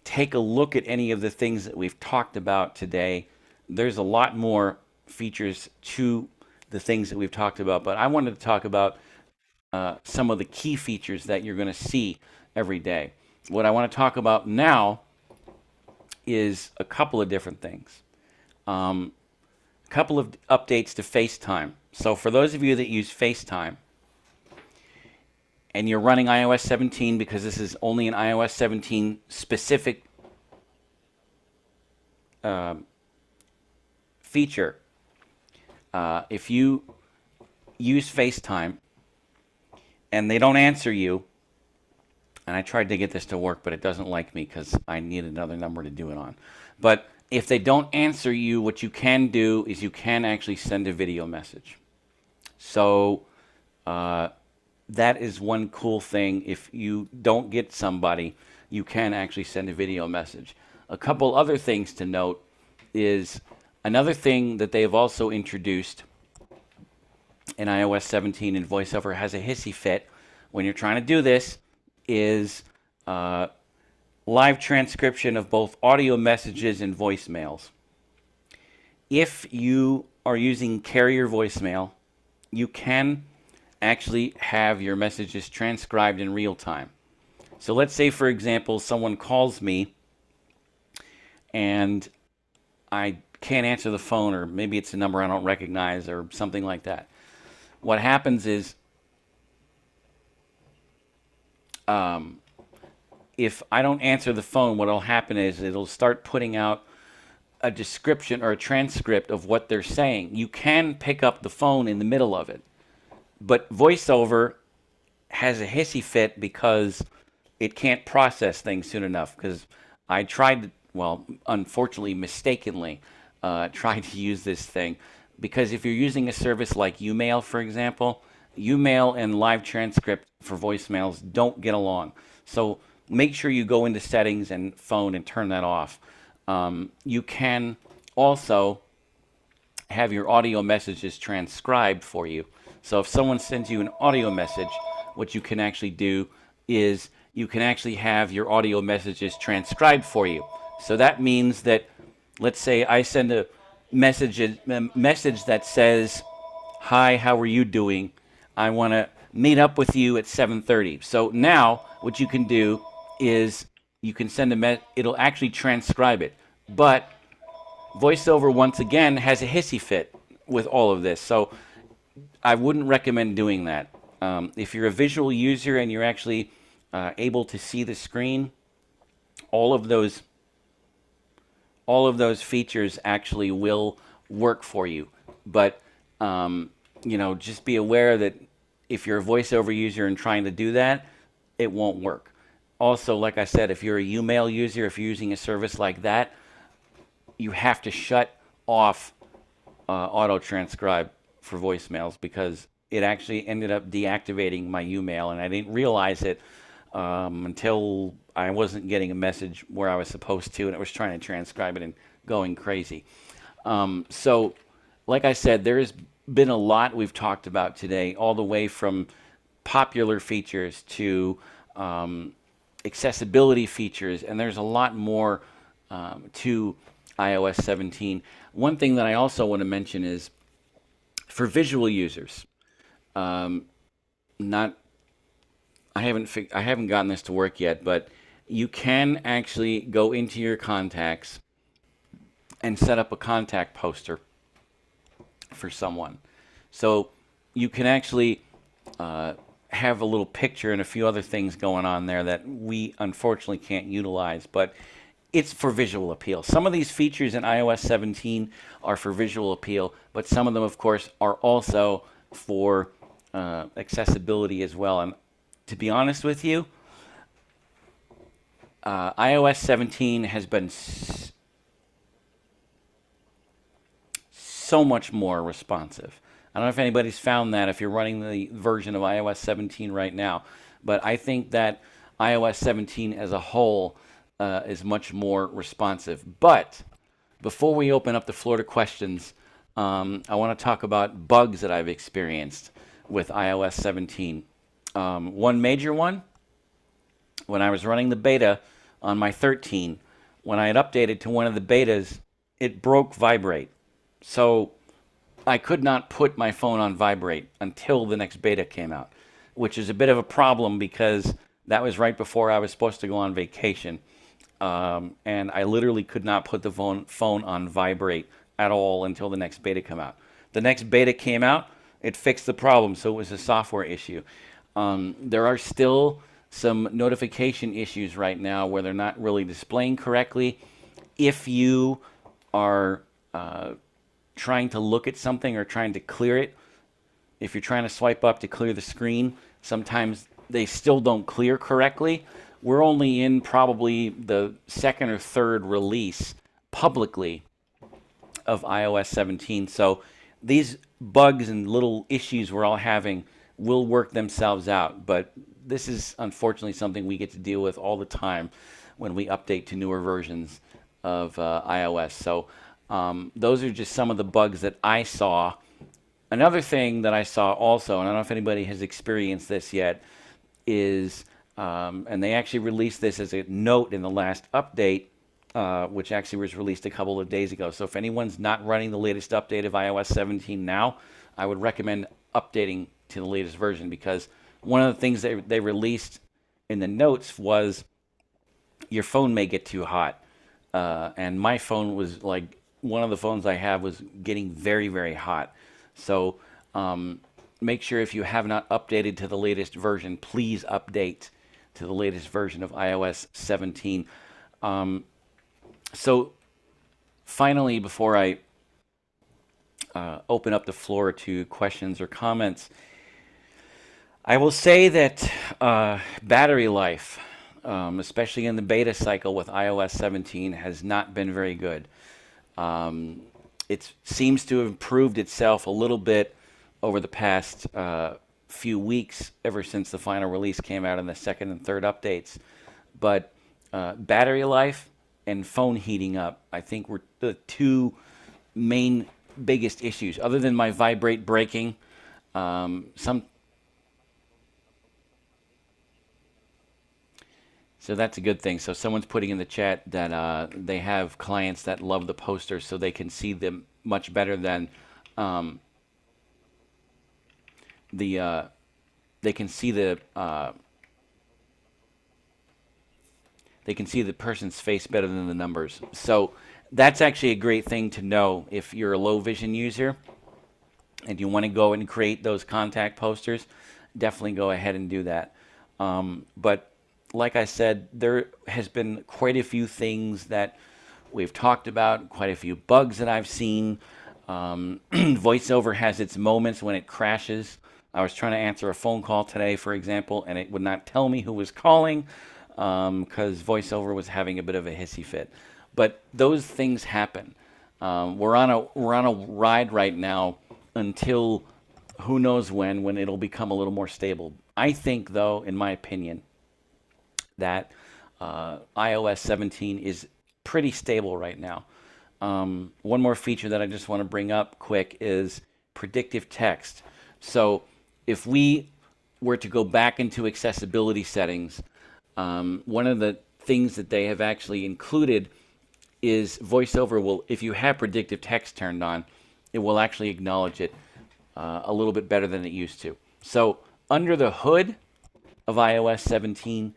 take a look at any of the things that we've talked about today, there's a lot more features to the things that we've talked about. But I wanted to talk about some of the key features that you're going to see every day. What I want to talk about now is a couple of different things. A couple of updates to FaceTime. So for those of you that use FaceTime, and you're running iOS 17 because this is only an iOS 17 specific feature, if you use FaceTime and they don't answer you, and I tried to get this to work, but it doesn't like me because I need another number to do it on. But if they don't answer you, what you can do is you can actually send a video message. So that is one cool thing. If you don't get somebody, you can actually send a video message. A couple other things to note is another thing that they have also introduced in iOS 17 and VoiceOver has a hissy fit when you're trying to do this is live transcription of both audio messages and voicemails. If you are using carrier voicemail, you can actually have your messages transcribed in real time. So let's say, for example, someone calls me and I can't answer the phone, or maybe it's a number I don't recognize or something like that. What happens is if I don't answer the phone, what will happen is it'll start putting out a description or a transcript of what they're saying. You can pick up the phone in the middle of it, but VoiceOver has a hissy fit because it can't process things soon enough. Because I tried, well, unfortunately, mistakenly, tried to use this thing. Because if you're using a service like Umail, for example, Umail and live transcript for voicemails don't get along. So make sure you go into settings and phone and turn that off. You can also have your audio messages transcribed for you. So if someone sends you an audio message, what you can actually do is you can actually have your audio messages transcribed for you. So that means that, let's say I send a message that says, "Hi, how are you doing? I want to meet up with you at 7:30." So now what you can do is you can send it'll actually transcribe it. But VoiceOver, once again, has a hissy fit with all of this. So I wouldn't recommend doing that. If you're a visual user and you're actually able to see the screen, all of those features actually will work for you. But just be aware that if you're a VoiceOver user and trying to do that, it won't work. Also, like I said, if you're a Umail user, if you're using a service like that, you have to shut off auto transcribe for voicemails, because it actually ended up deactivating my Umail, and I didn't realize it until I wasn't getting a message where I was supposed to, and it was trying to transcribe it and going crazy. So, like I said, there has been a lot we've talked about today, all the way from popular features to accessibility features, and there's a lot more to iOS 17. One thing that I also want to mention is for visual users. I haven't gotten this to work yet, but you can actually go into your contacts and set up a contact poster for someone. So you can actually have a little picture and a few other things going on there that we unfortunately can't utilize, but it's for visual appeal. Some of these features in iOS 17 are for visual appeal, but some of them, of course, are also for accessibility as well. And to be honest with you, iOS 17 has been so much more responsive. I don't know if anybody's found that if you're running the version of iOS 17 right now, but I think that iOS 17 as a whole is much more responsive. But before we open up the floor to questions, I want to talk about bugs that I've experienced with iOS 17. One major one, when I was running the beta on my 13, when I had updated to one of the betas, it broke vibrate. So I could not put my phone on vibrate until the next beta came out, which is a bit of a problem because that was right before I was supposed to go on vacation. And I literally could not put the phone on vibrate at all until the next beta came out. The next beta came out, it fixed the problem, so it was a software issue. There are still some notification issues right now where they're not really displaying correctly. If you are trying to look at something or trying to clear it, if you're trying to swipe up to clear the screen, sometimes they still don't clear correctly. We're only in probably the second or third release publicly of iOS 17. So these bugs and little issues we're all having will work themselves out. But this is unfortunately something we get to deal with all the time when we update to newer versions of iOS. So those are just some of the bugs that I saw Another thing that I saw also, and I don't know if anybody has experienced this yet, is, and they actually released this as a note in the last update, which actually was released a couple of days ago. So if anyone's not running the latest update of iOS 17 now, I would recommend updating to the latest version, because one of the things they released in the notes was your phone may get too hot. And my phone was like, one of the phones I have was getting very, very hot. So make sure if you have not updated to the latest version, please update to the latest version of iOS 17. So finally, before I open up the floor to questions or comments, I will say that battery life, especially in the beta cycle with iOS 17, has not been very good. It seems to have improved itself a little bit over the past few weeks, ever since the final release came out in the second and third updates. But battery life and phone heating up, I think, were the two main biggest issues, other than my vibrate breaking. So that's a good thing. So someone's putting in the chat that they have clients that love the posters, so they can see them much better than the they can see the person's face better than the numbers. So that's actually a great thing to know if you're a low vision user and you want to go and create those contact posters. Definitely go ahead and do that. But like I said, there has been quite a few things that we've talked about, quite a few bugs that I've seen. VoiceOver has its moments when it crashes. I was trying to answer a phone call today, for example, and it would not tell me who was calling because VoiceOver was having a bit of a hissy fit. But those things happen. We're on a ride right now until who knows when it'll become a little more stable. I think, though, in my opinion, that iOS 17 is pretty stable right now. One more feature that I just want to bring up quick is predictive text. So if we were to go back into accessibility settings, one of the things that they have actually included is VoiceOver will, if you have predictive text turned on, it will actually acknowledge it a little bit better than it used to. So under the hood of iOS 17,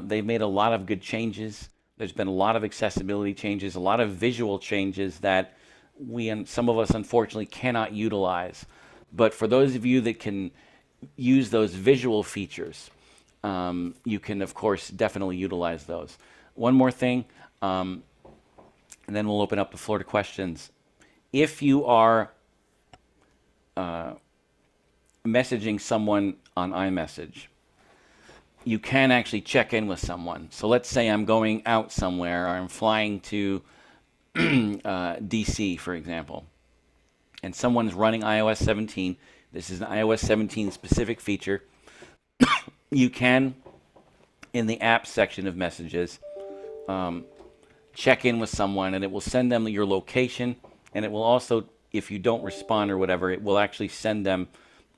they've made a lot of good changes. There's been a lot of accessibility changes, a lot of visual changes that we and some of us unfortunately cannot utilize. But for those of you that can use those visual features, you can, of course, definitely utilize those. One more thing, and then we'll open up the floor to questions. If you are messaging someone on iMessage, you can actually check in with someone. So let's say I'm going out somewhere, or I'm flying to DC, for example, and someone's running iOS 17. This is an iOS 17 specific feature. You can, in the app section of messages, check in with someone, and it will send them your location, and it will also, if you don't respond or whatever, it will actually send them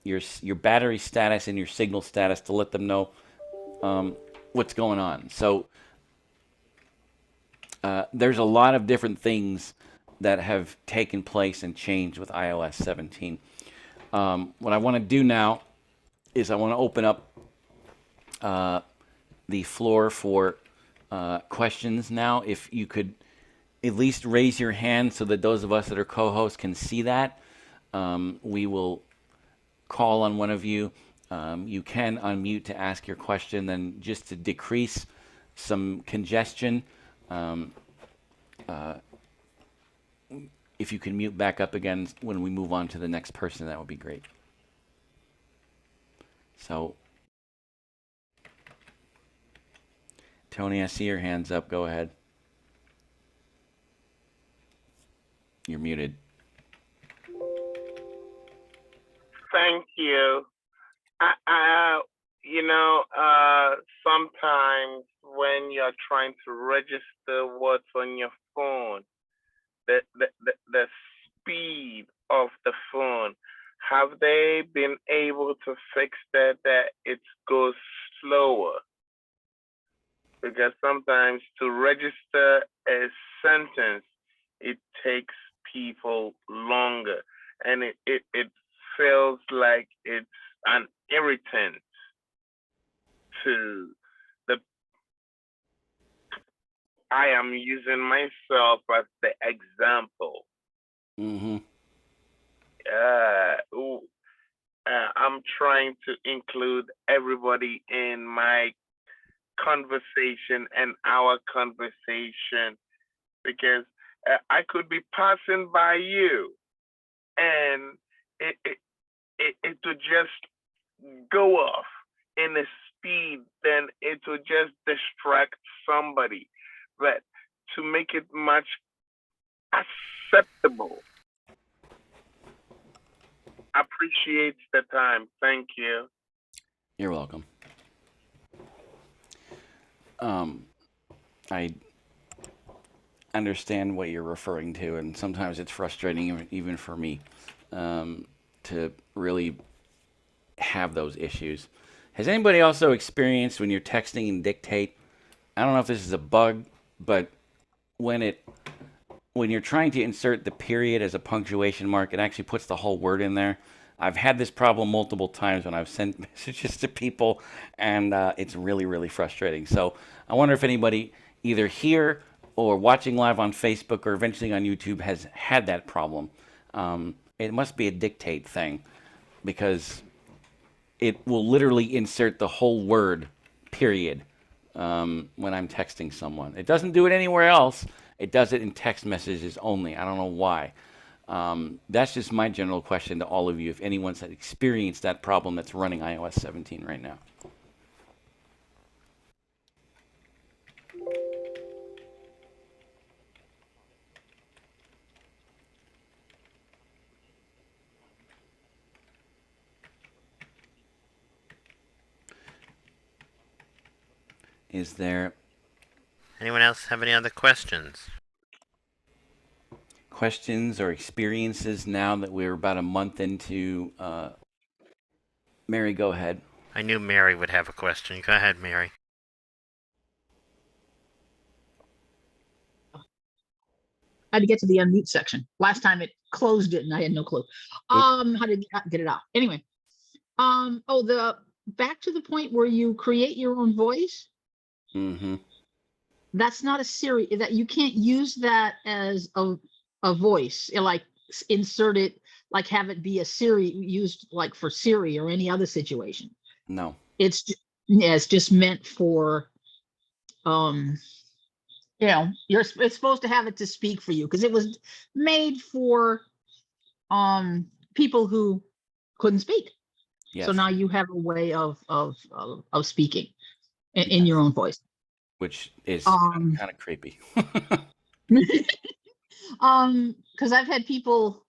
your battery status and your signal status to let them know what's going on. So there's a lot of different things that have taken place and changed with iOS 17. What I want to do now is I want to open up the floor for questions now. If you could at least raise your hand so that those of us that are co-hosts can see that, we will call on one of you. You can unmute to ask your question, then just to decrease some congestion, if you can mute back up again when we move on to the next person, that would be great. So, Tony, I see your hands up. Go ahead. You're muted.
Thank you. Sometimes when you're trying to register what's on your phone, the speed of the phone have they been able to fix that it goes slower? Because sometimes to register a sentence, it takes people longer, and it feels like it's an irritant to the. I am using myself as the example.
Mm-hmm.
Ooh, I'm trying to include everybody in my conversation and our conversation, because I could be passing by you, and it would just go off in a speed, then it would just distract somebody. But to make it much acceptable, appreciate the time. Thank you.
You're welcome. I understand what you're referring to, and sometimes it's frustrating, even for me, to really have those issues. Has anybody also experienced when you're texting and dictate? I don't know if this is a bug, but when it when you're trying to insert the period as a punctuation mark, it actually puts the whole word in there. I've had this problem multiple times when I've sent messages to people, and it's really, really frustrating. So I wonder if anybody, either here or watching live on Facebook or eventually on YouTube, has had that problem. It must be a dictate thing, because it will literally insert the whole word, period, when I'm texting someone. It doesn't do it anywhere else. It does it in text messages only. I don't know why. That's just my general question to all of you, if anyone's experienced that problem that's running iOS 17 right now. Is there
Anyone else have any other questions?
questions or experiences now that we're about a month into? Mary, go ahead.
I knew Mary would have a question. Go ahead, Mary.
I had to get to the unmute section. Last time it closed it and I had no clue. How to get it out. Anyway. The back to the point where you create your own voice.
Mm-hmm.
That's not a Siri. That you can't use that as a voice. Like insert it, like have it be a Siri used like for Siri or any other situation.
No.
It's just meant for it's supposed to have it to speak for you, because it was made for people who couldn't speak.
Yes.
So now you have a way of speaking in your own voice,
which is kind of creepy.
Because I've had people,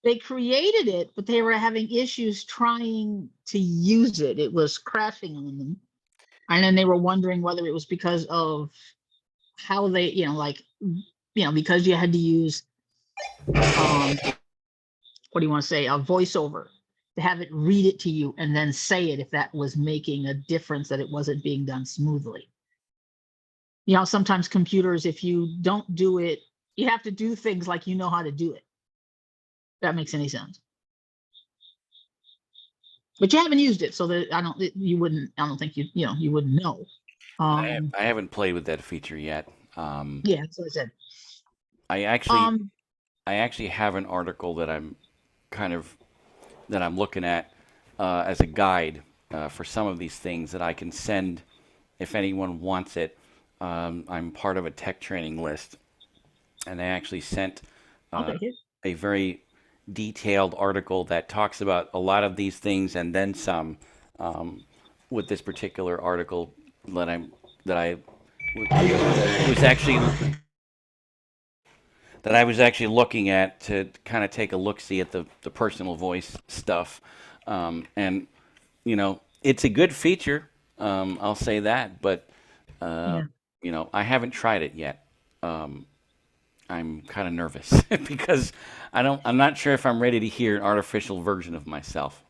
they created it, but they were having issues trying to use it. It was crashing on them, and then they were wondering whether it was because of how they, because you had to use what do you want to say, a voiceover to have it read it to you and then say it, if that was making a difference, that it wasn't being done smoothly. Sometimes computers, if you don't do it, you have to do things like you know how to do it. If that makes any sense. But you haven't used it, so that I don't think you wouldn't know.
I haven't played with that feature yet.
Yeah, that's what I said.
I actually have an article that I'm looking at as a guide for some of these things that I can send if anyone wants it. I'm part of a tech training list, and they actually sent a very detailed article that talks about a lot of these things and then some. With this particular article that I was actually looking at to kind of take a look-see at the personal voice stuff. And, it's a good feature. I'll say that, but, I haven't tried it yet. I'm kind of nervous because I'm not sure if I'm ready to hear an artificial version of myself.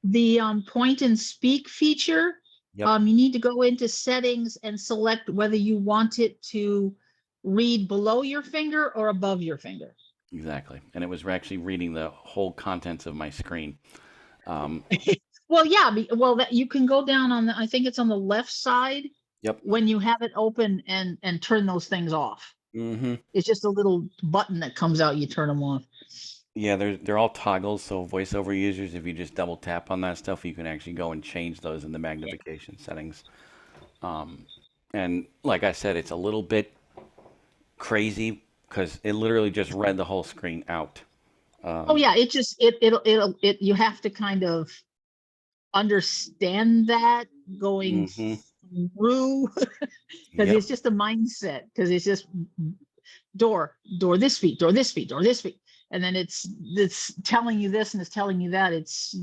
The point and speak feature,
Yep.
you need to go into settings and select whether you want it to read below your finger or above your finger.
Exactly. And it was actually reading the whole contents of my screen.
Well, yeah, well, that you can go down on the, I think it's on the left side
Yep.
when you have it open and turn those things off.
Mm-hmm.
It's just a little button that comes out, you turn them off.
Yeah, they're all toggles. So voiceover users, if you just double tap on that stuff, you can actually go and change those in the magnification settings. And like I said, it's a little bit crazy because it literally just read the whole screen out.
Oh yeah, it just it you have to kind of understand that going
Mhm.
through because
Yep.
it's just a mindset because it's just door this feet, door this feet, door this feet, and then it's telling you this and it's telling you that. It's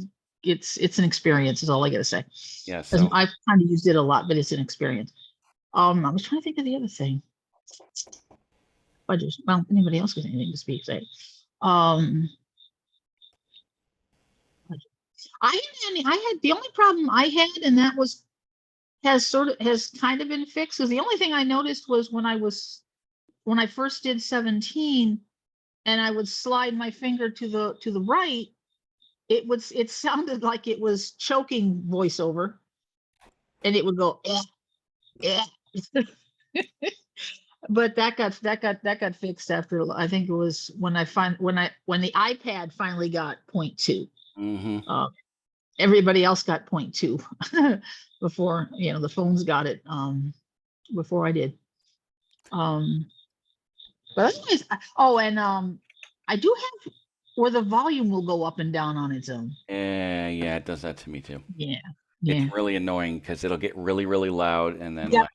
an experience is all I gotta say.
Yeah.
'Cause
So
I've kind of used it a lot, but it's an experience. I was trying to think of the other thing. I just, well, anybody else got anything to speak, say. Um, I had the only problem I had, and that was has kind of been fixed. Because the only thing I noticed was when I first did 17, and I would slide my finger to the right, it sounded like it was choking voiceover, and it would go but that got fixed after I think it was when when the iPad finally got 0.2.
hmm
Everybody else got 0.2 before the phones got it before I did. Um, but otherwise, oh, and I do have where the volume will go up and down on its own.
yeah, it does that to me too.
Yeah,
It's
yeah,
really annoying because it'll get really, really loud, and then
yep,
like,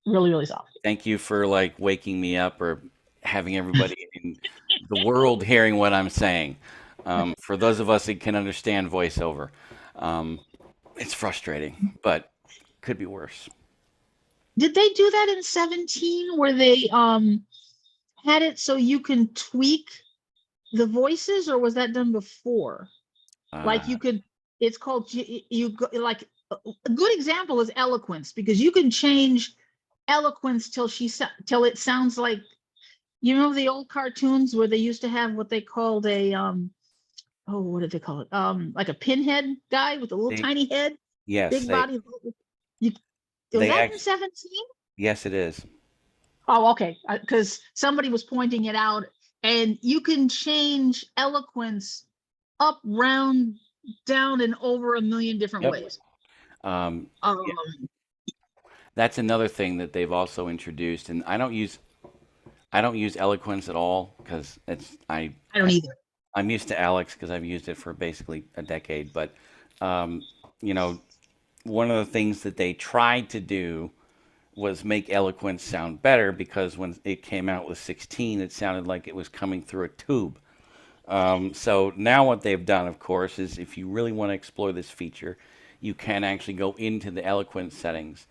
really, really soft.
thank you for like waking me up or having everybody in the world hearing what I'm saying. For those of us that can understand voiceover, um, it's frustrating, but could be worse.
Did they do that in 17 where they had it so you can tweak the voices, or was that done before? Like
Uh,
you could, it's called like a good example is eloquence, because you can change eloquence till it sounds like, the old cartoons where they used to have what they called a oh, what did they call it, like a pinhead guy with a little
they,
tiny head,
yes,
big body. You Was
they
that in
actually,
17?
yes, it is.
Oh, okay, because somebody was pointing it out, and you can change eloquence up, round, down, and over a million different
Yep.
ways.
Um,
um
that's another thing that they've also introduced, and I don't use eloquence at all because
I don't either.
I'm used to Alex because I've used it for basically a decade. But um, you know, one of the things that they tried to do was make eloquence sound better because when it came out with 16, it sounded like it was coming through a tube. So now what they've done, of course, is if you really want to explore this feature, you can actually go into the eloquence settings.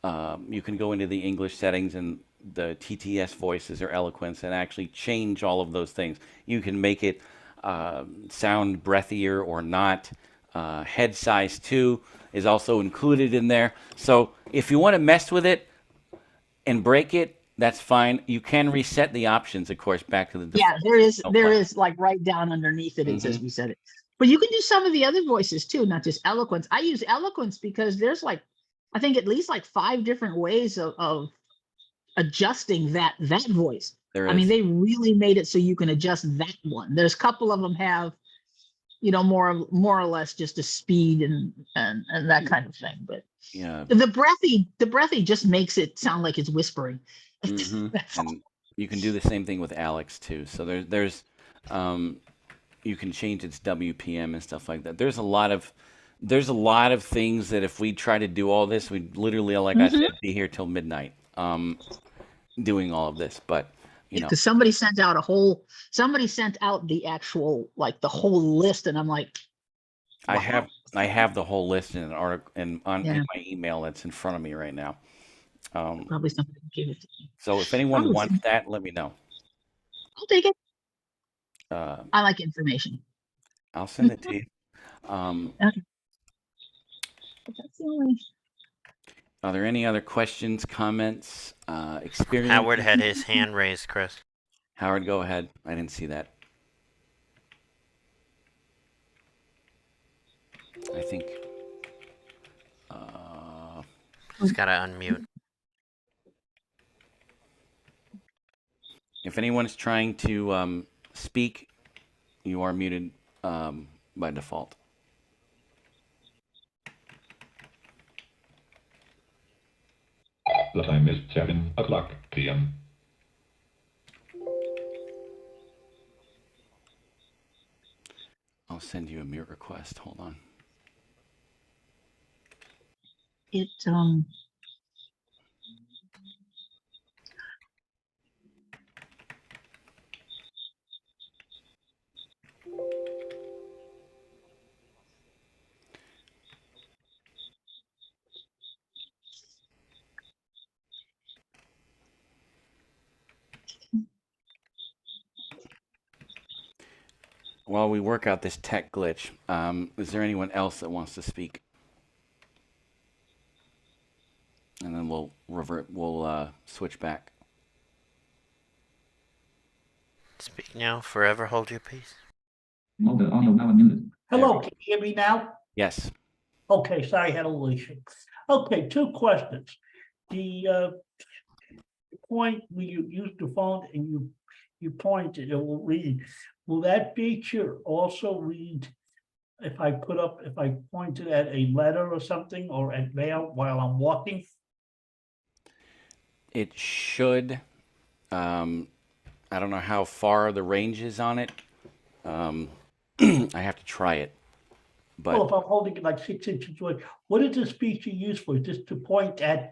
You can go into the English settings and the TTS voices or eloquence and actually change all of those things. You can make it sound breathier or not. Head size 2 is also included in there. So if you want to mess with it and break it, that's fine. You can reset the options, of course, back to the
Yeah,
default. No
there
problem.
is like right down underneath it, it
hmm
says reset it. But you can do some of the other voices too, not just eloquence. I use eloquence because there's like, I think at least like 5 different ways of adjusting that voice.
There
I mean,
is.
they really made it so you can adjust that one. There's a couple of them have, more or less just a speed and that kind of thing. But
Yeah.
the breathy just makes it sound like it's whispering. That's all.
And you can do the same thing with Alex too. So um, you can change its WPM and stuff like that. There's a lot of things that if we try to do all this, we'd literally, like I
Mhm.
said, be here till midnight, doing all of this. But you know,
Because somebody sent out the actual, like the whole list, and I'm like, wow.
I have the whole list in an article in
Yeah.
my email that's in front of me right now.
Probably somebody gave it to me.
So if anyone
Probably
wants
some-
that, let me know.
I'll take it.
Uh,
I like information.
I'll send it to you.
Okay. But that's the only.
Are there any other questions, comments, experience?
Howard had his hand raised, Chris.
Howard, go ahead. I didn't see that. I think.
He's got to unmute.
If anyone's trying to speak, you are muted by default.
The time is 7 o'clock p.m.
I'll send you a mute request. Hold on.
It
While we work out this tech glitch, is there anyone else that wants to speak? And then we'll revert. We'll switch back.
Speak now, forever hold your peace.
Mode audio now unmuted.
Hello, can you hear me now?
Yes.
Okay, sorry, I had a little issue. Okay, two questions. The point where you use the phone and you point it will read. Will that feature also read if I pointed at a letter or something or at mail while I'm walking?
It should. I don't know how far the range is on it. I have to try it.
Well,
But
if I'm holding it like 6 inches away, what is this feature used for? Just to point at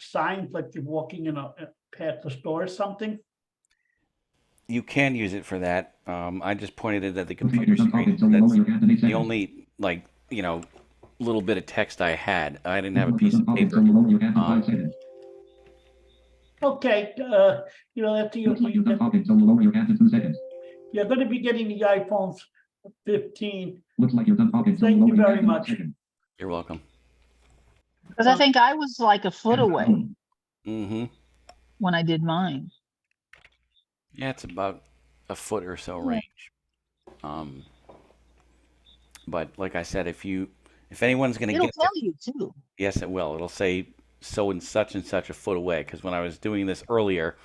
signs like you're walking in a past the store or something?
you can use it for that. I just pointed it at the
Looks like
computer
you're done
screen.
talking, so lower
That's
your hand to 8
the
seconds.
only, like, little bit of text I had. I didn't have a
Looks like
piece
you're
of
done talking,
paper.
so lower your hand to 5
Um,
seconds.
Okay, that's
Looks like you're done talking, so lower your hand to 2 seconds.
you're going to be getting the iPhone 15.
Looks like you're done talking, so
Thank
lower
you
your
very
hand to 9
much.
seconds.
You're welcome.
because I think I was like a foot away
Mm-hmm.
when I did mine.
Yeah, it's about a foot or so
Yeah.
range. But like I said, if anyone's gonna
It'll
get
tell
this,
you too.
yes, it will. It'll say so and such a foot away. Because when I was doing this earlier,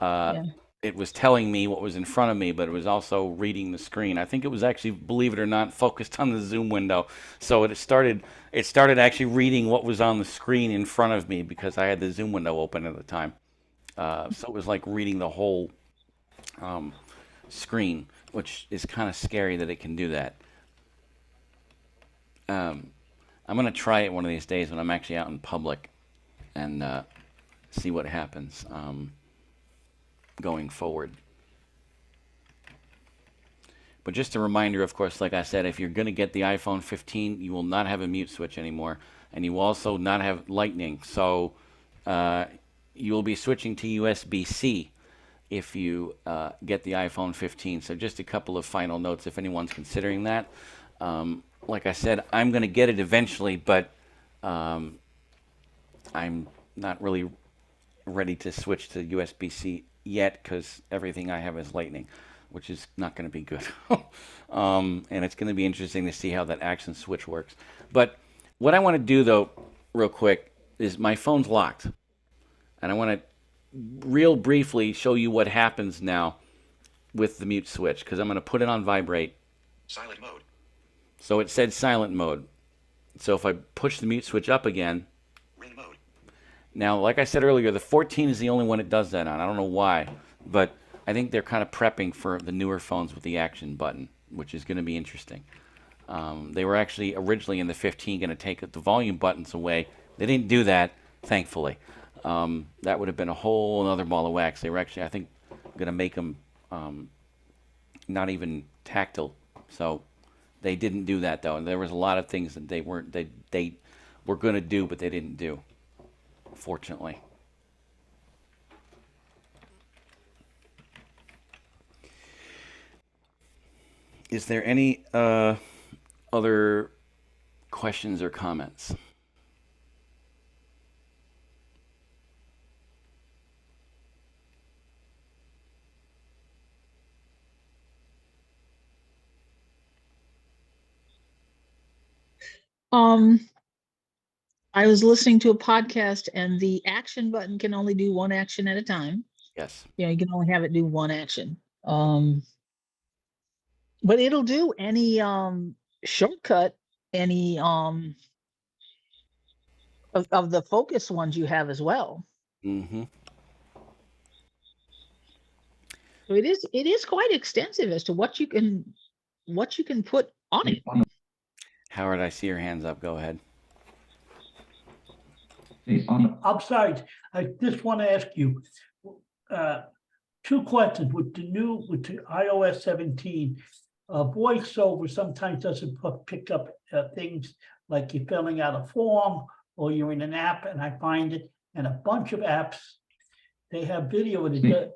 Yeah.
it was telling me what was in front of me, but it was also reading the screen. I think it was actually, believe it or not, focused on the Zoom window. So it started actually reading what was on the screen in front of me because I had the Zoom window open at the time. So it was like reading the whole screen, which is kind of scary that it can do that. I'm going to try it one of these days when I'm actually out in public and see what happens going forward. But just a reminder, of course, like I said, if you're going to get the iPhone 15, you will not have a mute switch anymore, and you will also not have Lightning. So you will be switching to USB-C if you get the iPhone 15. So just a couple of final notes if anyone's considering that. Like I said, I'm going to get it eventually, but I'm not really ready to switch to USB-C yet because everything I have is Lightning, which is not going to be good. And it's going to be interesting to see how that action switch works. But what I want to do, though, real quick, is my phone's locked. And I want to real briefly show you what happens now with the mute switch, because I'm going to put it on vibrate.
Silent mode.
So it said silent mode. So if I push the mute switch up again,
Ring mode.
now, like I said earlier, the 14 is the only one it does that on. I don't know why, but I think they're kind of prepping for the newer phones with the action button, which is going to be interesting. They were actually originally in the 15 going to take the volume buttons away. They didn't do that, thankfully. That would have been a whole other ball of wax. They were actually, I think, going to make them not even tactile. So they didn't do that, though. And there was a lot of things that they were going to do, but they didn't do. fortunately. Is there any other questions or comments?
Um, I was listening to a podcast and the action button can only do one action at a time.
Yes.
Yeah, you can only have it do one action. But it'll do any shortcut, any of the focus ones you have as well.
Mm-hmm.
So it is quite extensive as to what you can put on it.
Howard, I see your hands up. Go ahead.
Face audio.
I'm sorry, I just want to ask you, two questions with the iOS 17. VoiceOver sometimes doesn't pick up things like you're filling out a form or you're in an app, and I find it, and a bunch of apps, they have video in it.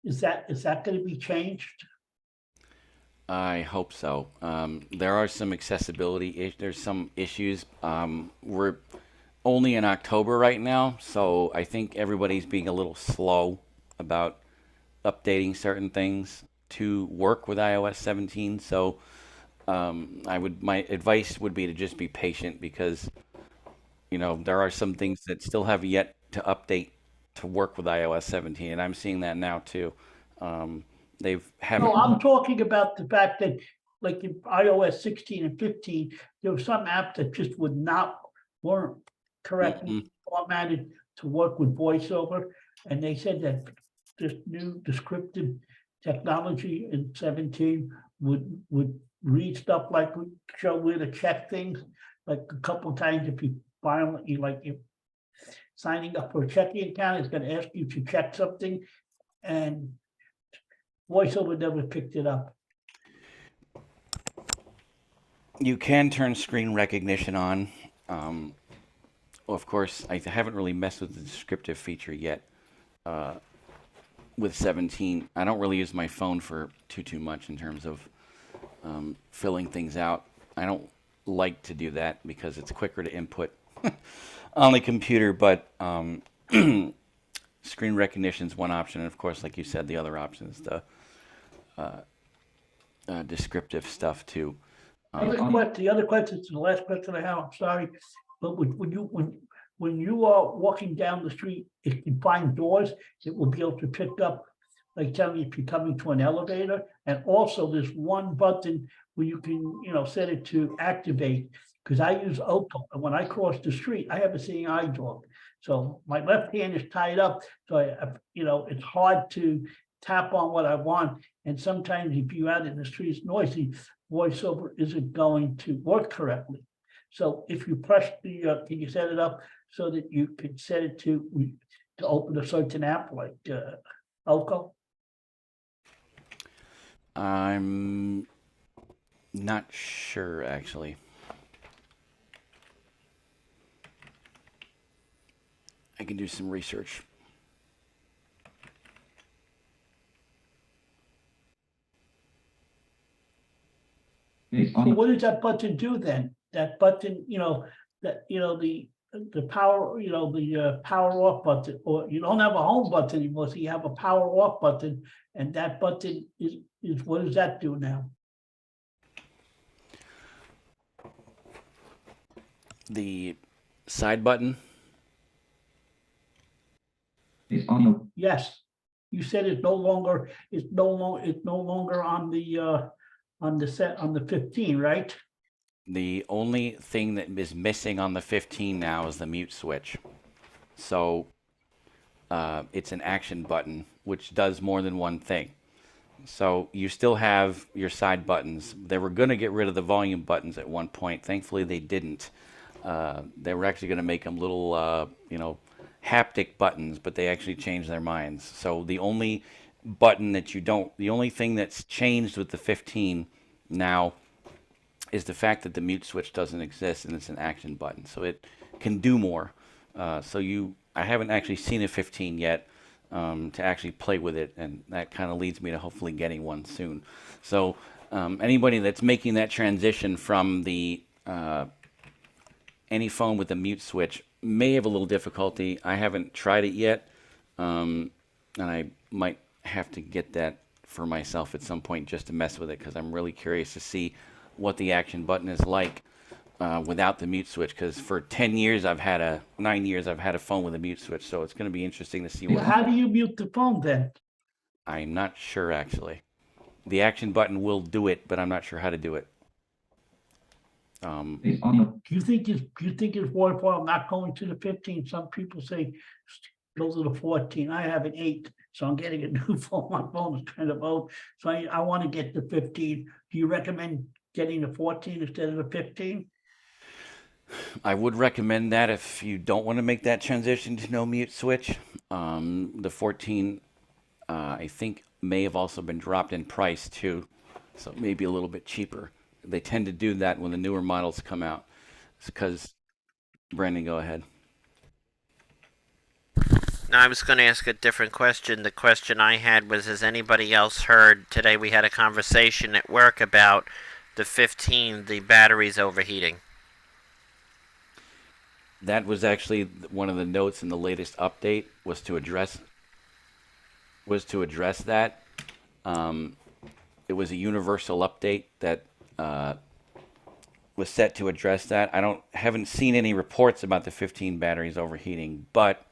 Is that going to be changed?
I hope so. There are some accessibility. There's some issues. We're only in October right now, so I think everybody's being a little slow about updating certain things to work with iOS 17. So my advice would be to just be patient, because there are some things that still have yet to update to work with iOS 17, and I'm seeing that now too. Haven't.
No, I'm talking about the fact that, like in iOS 16 and 15, there were some apps that just weren't correctly formatted to work with VoiceOver, and they said that this new descriptive technology in 17 would read stuff like show where to check things, like a couple times if you violently, like you're signing up for a checking account, it's going to ask you to check something, and VoiceOver never picked it up.
You can turn screen recognition on. Of course, I haven't really messed with the descriptive feature yet with 17. I don't really use my phone for too much in terms of filling things out. I don't like to do that because it's quicker to input on the computer, but screen recognition is one option, and of course, like you said, the other option is the descriptive stuff too.
The other question, the last question I have, I'm sorry, but when you are walking down the street, if you find doors, it will be able to pick up, like tell me if you're coming to an elevator. And also there's one button where you can, set it to activate, because I use Opal, and when I cross the street, I have a seeing eye dog. So my left hand is tied up, so it's hard to tap on what I want. And sometimes if you're out in the street, it's noisy, VoiceOver isn't going to work correctly. So if you press can you set it up so that you can set it to open a certain app like Elko?
I'm not sure, actually. I can do some research.
Face
So
audio.
what does that button do then? That button, the power, the power off button, or you don't have a home button anymore, so you have a power off button, and that button is what does that do now?
The side button.
Face audio.
Yes, you said it's no longer on the 15, right?
The only thing that is missing on the 15 now is the mute switch. So it's an action button, which does more than one thing. So you still have your side buttons. They were going to get rid of the volume buttons at one point. Thankfully, they didn't. They were actually going to make them little, haptic buttons, but they actually changed their minds. So the only the only thing that's changed with the 15 now is the fact that the mute switch doesn't exist and it's an action button. So it can do more I haven't actually seen a 15 yet to actually play with it, and that kind of leads me to hopefully getting one soon. So anybody that's making that transition from the any phone with a mute switch may have a little difficulty. I haven't tried it yet, and I might have to get that for myself at some point just to mess with it, because I'm really curious to see what the action button is like without the mute switch. Because for 9 years I've had a phone with a mute switch, so it's going to be interesting to see what.
How do you mute the phone then?
I'm not sure actually. The action button will do it, but I'm not sure how to do it.
It's on the,
Do you think it's worthwhile not going to the 15? Some people say go to the 14. I have an 8, so I'm getting a new phone. My phone is kind of old, so I want to get the 15. Do you recommend getting the 14 instead of the 15?
I would recommend that if you don't want to make that transition to no mute switch. The 14, I think, may have also been dropped in price too, so maybe a little bit cheaper. They tend to do that when the newer models come out. It's because, Brandon, go ahead.
Now, I was going to ask a different question. The question I had was, has anybody else heard? Today we had a conversation at work about the 15, the batteries overheating.
That was actually one of the notes in the latest update was to address that. It was a universal update that was set to address that. Haven't seen any reports about the 15 batteries overheating, but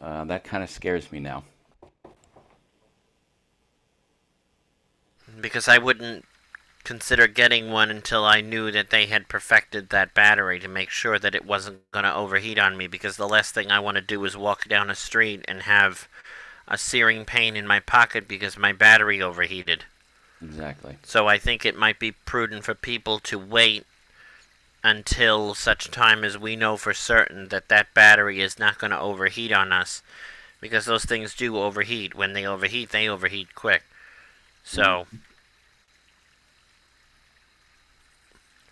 that kind of scares me now.
Because I wouldn't consider getting one until I knew that they had perfected that battery to make sure that it wasn't going to overheat on me, because the last thing I want to do is walk down a street and have a searing pain in my pocket because my battery overheated.
Exactly.
So I think it might be prudent for people to wait until such time as we know for certain that that battery is not going to overheat on us, because those things do overheat. When they overheat quick. So,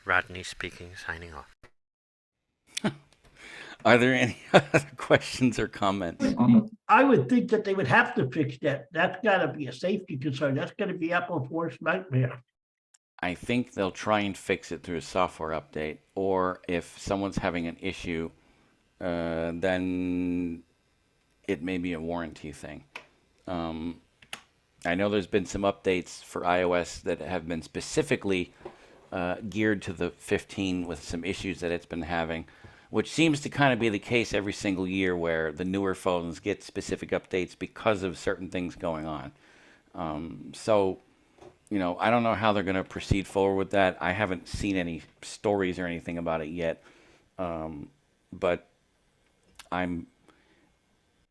Rodney speaking, signing off.
Are there any other questions or comments?
it's on the,
I would think that they would have to fix that. That's got to be a safety concern. That's going to be Apple's worst nightmare.
I think they'll try and fix it through a software update, or if someone's having an issue, then it may be a warranty thing. I know there's been some updates for iOS that have been specifically geared to the 15 with some issues that it's been having, which seems to kind of be the case every single year where the newer phones get specific updates because of certain things going on. So, I don't know how they're going to proceed forward with that. I haven't seen any stories or anything about it yet. But I'm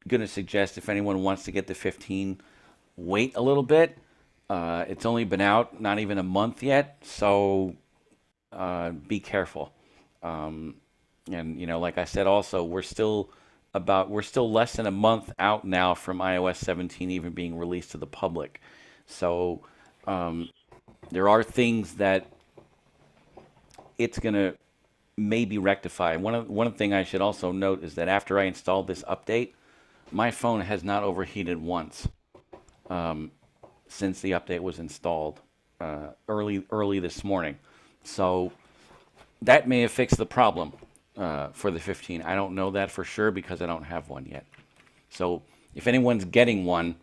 going to suggest if anyone wants to get the 15, wait a little bit. It's only been out not even a month yet, so be careful. And like I said, also we're still less than a month out now from iOS 17 even being released to the public. So there are things that it's gonna maybe rectify. One thing I should also note is that after I installed this update, my phone has not overheated once since the update was installed early this morning. So that may have fixed the problem for the 15. I don't know that for sure because I don't have one yet. So if anyone's getting one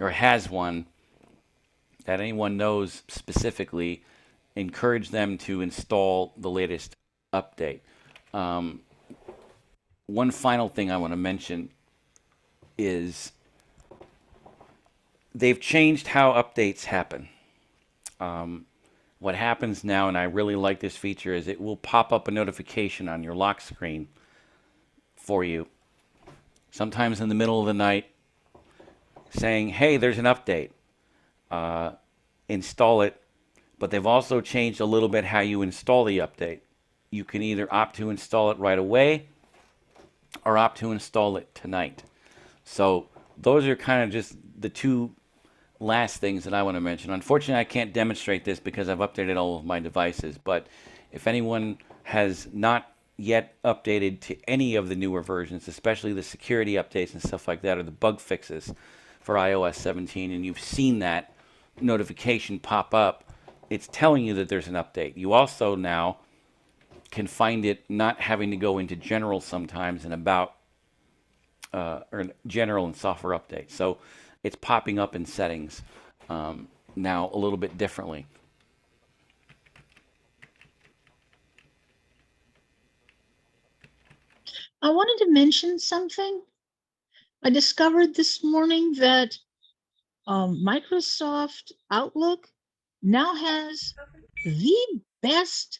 or has one that anyone knows specifically, encourage them to install the latest update. One final thing I want to mention is they've changed how updates happen. What happens now, and I really like this feature, is it will pop up a notification on your lock screen for you, sometimes in the middle of the night, saying, hey, there's an update. Install it. But they've also changed a little bit how you install the update. You can either opt to install it right away or opt to install it tonight. So those are kind of just the two last things that I want to mention. Unfortunately, I can't demonstrate this because I've updated all of my devices, but if anyone has not yet updated to any of the newer versions, especially the security updates and stuff like that, or the bug fixes for iOS 17, and you've seen that notification pop up, it's telling you that there's an update. You also now can find it not having to go into general sometimes and about, or general and software updates. So it's popping up in settings now a little bit differently.
I wanted to mention something. I discovered this morning that Microsoft Outlook now has the best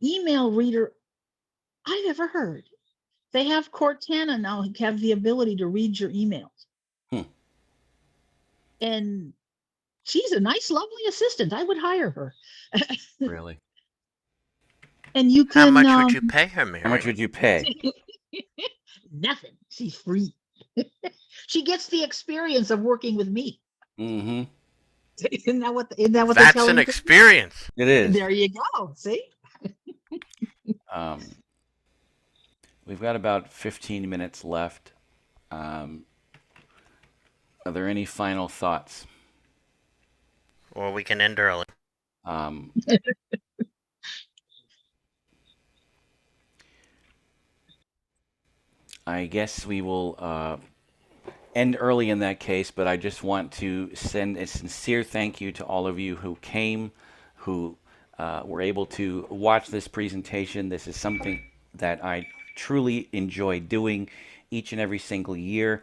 email reader I've ever heard. They have Cortana now have the ability to read your emails.
Hmm.
And she's a nice, lovely assistant. I would hire her.
Really?
And you
How
can
much would you pay her, Mary?
How much would you pay?
nothing. She's free. She gets the experience of working with me.
Mm-hmm.
Isn't that what they're
That's
telling
an
you?
experience.
It is.
There you go. See?
We've got about 15 minutes left. Are there any final thoughts?
Or we can end early.
Um, I guess we will end early in that case, but I just want to send a sincere thank you to all of you who came, who were able to watch this presentation. This is something that I truly enjoy doing each and every single year.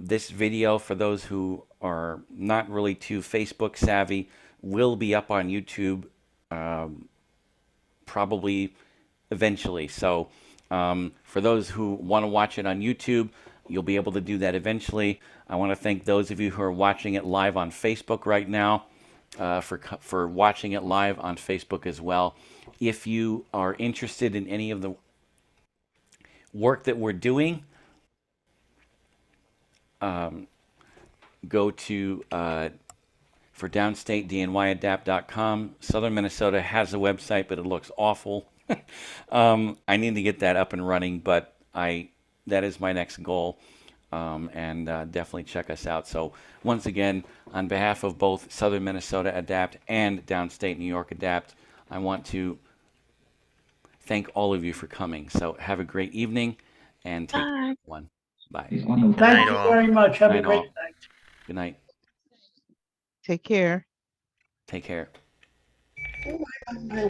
This video, for those who are not really too Facebook savvy, will be up on YouTube probably eventually. So for those who want to watch it on YouTube, you'll be able to do that eventually. I want to thank those of you who are watching it live on Facebook right now for watching it live on Facebook as well. If you are interested in any of the work that we're doing, go to for downstatednyadapt.com. Southern Minnesota has a website, but it looks awful. I need to get that up and running, but that is my next goal. And definitely check us out. So once again, on behalf of both Southern Minnesota Adapt and Downstate New York Adapt, I want to thank all of you for coming. So have a great evening and take care, everyone. Bye.
It's on the
Good night,
Thank you
all.
very much. Have a
Night,
great
all.
night.
Good night.
Take care.
Take care.
I will.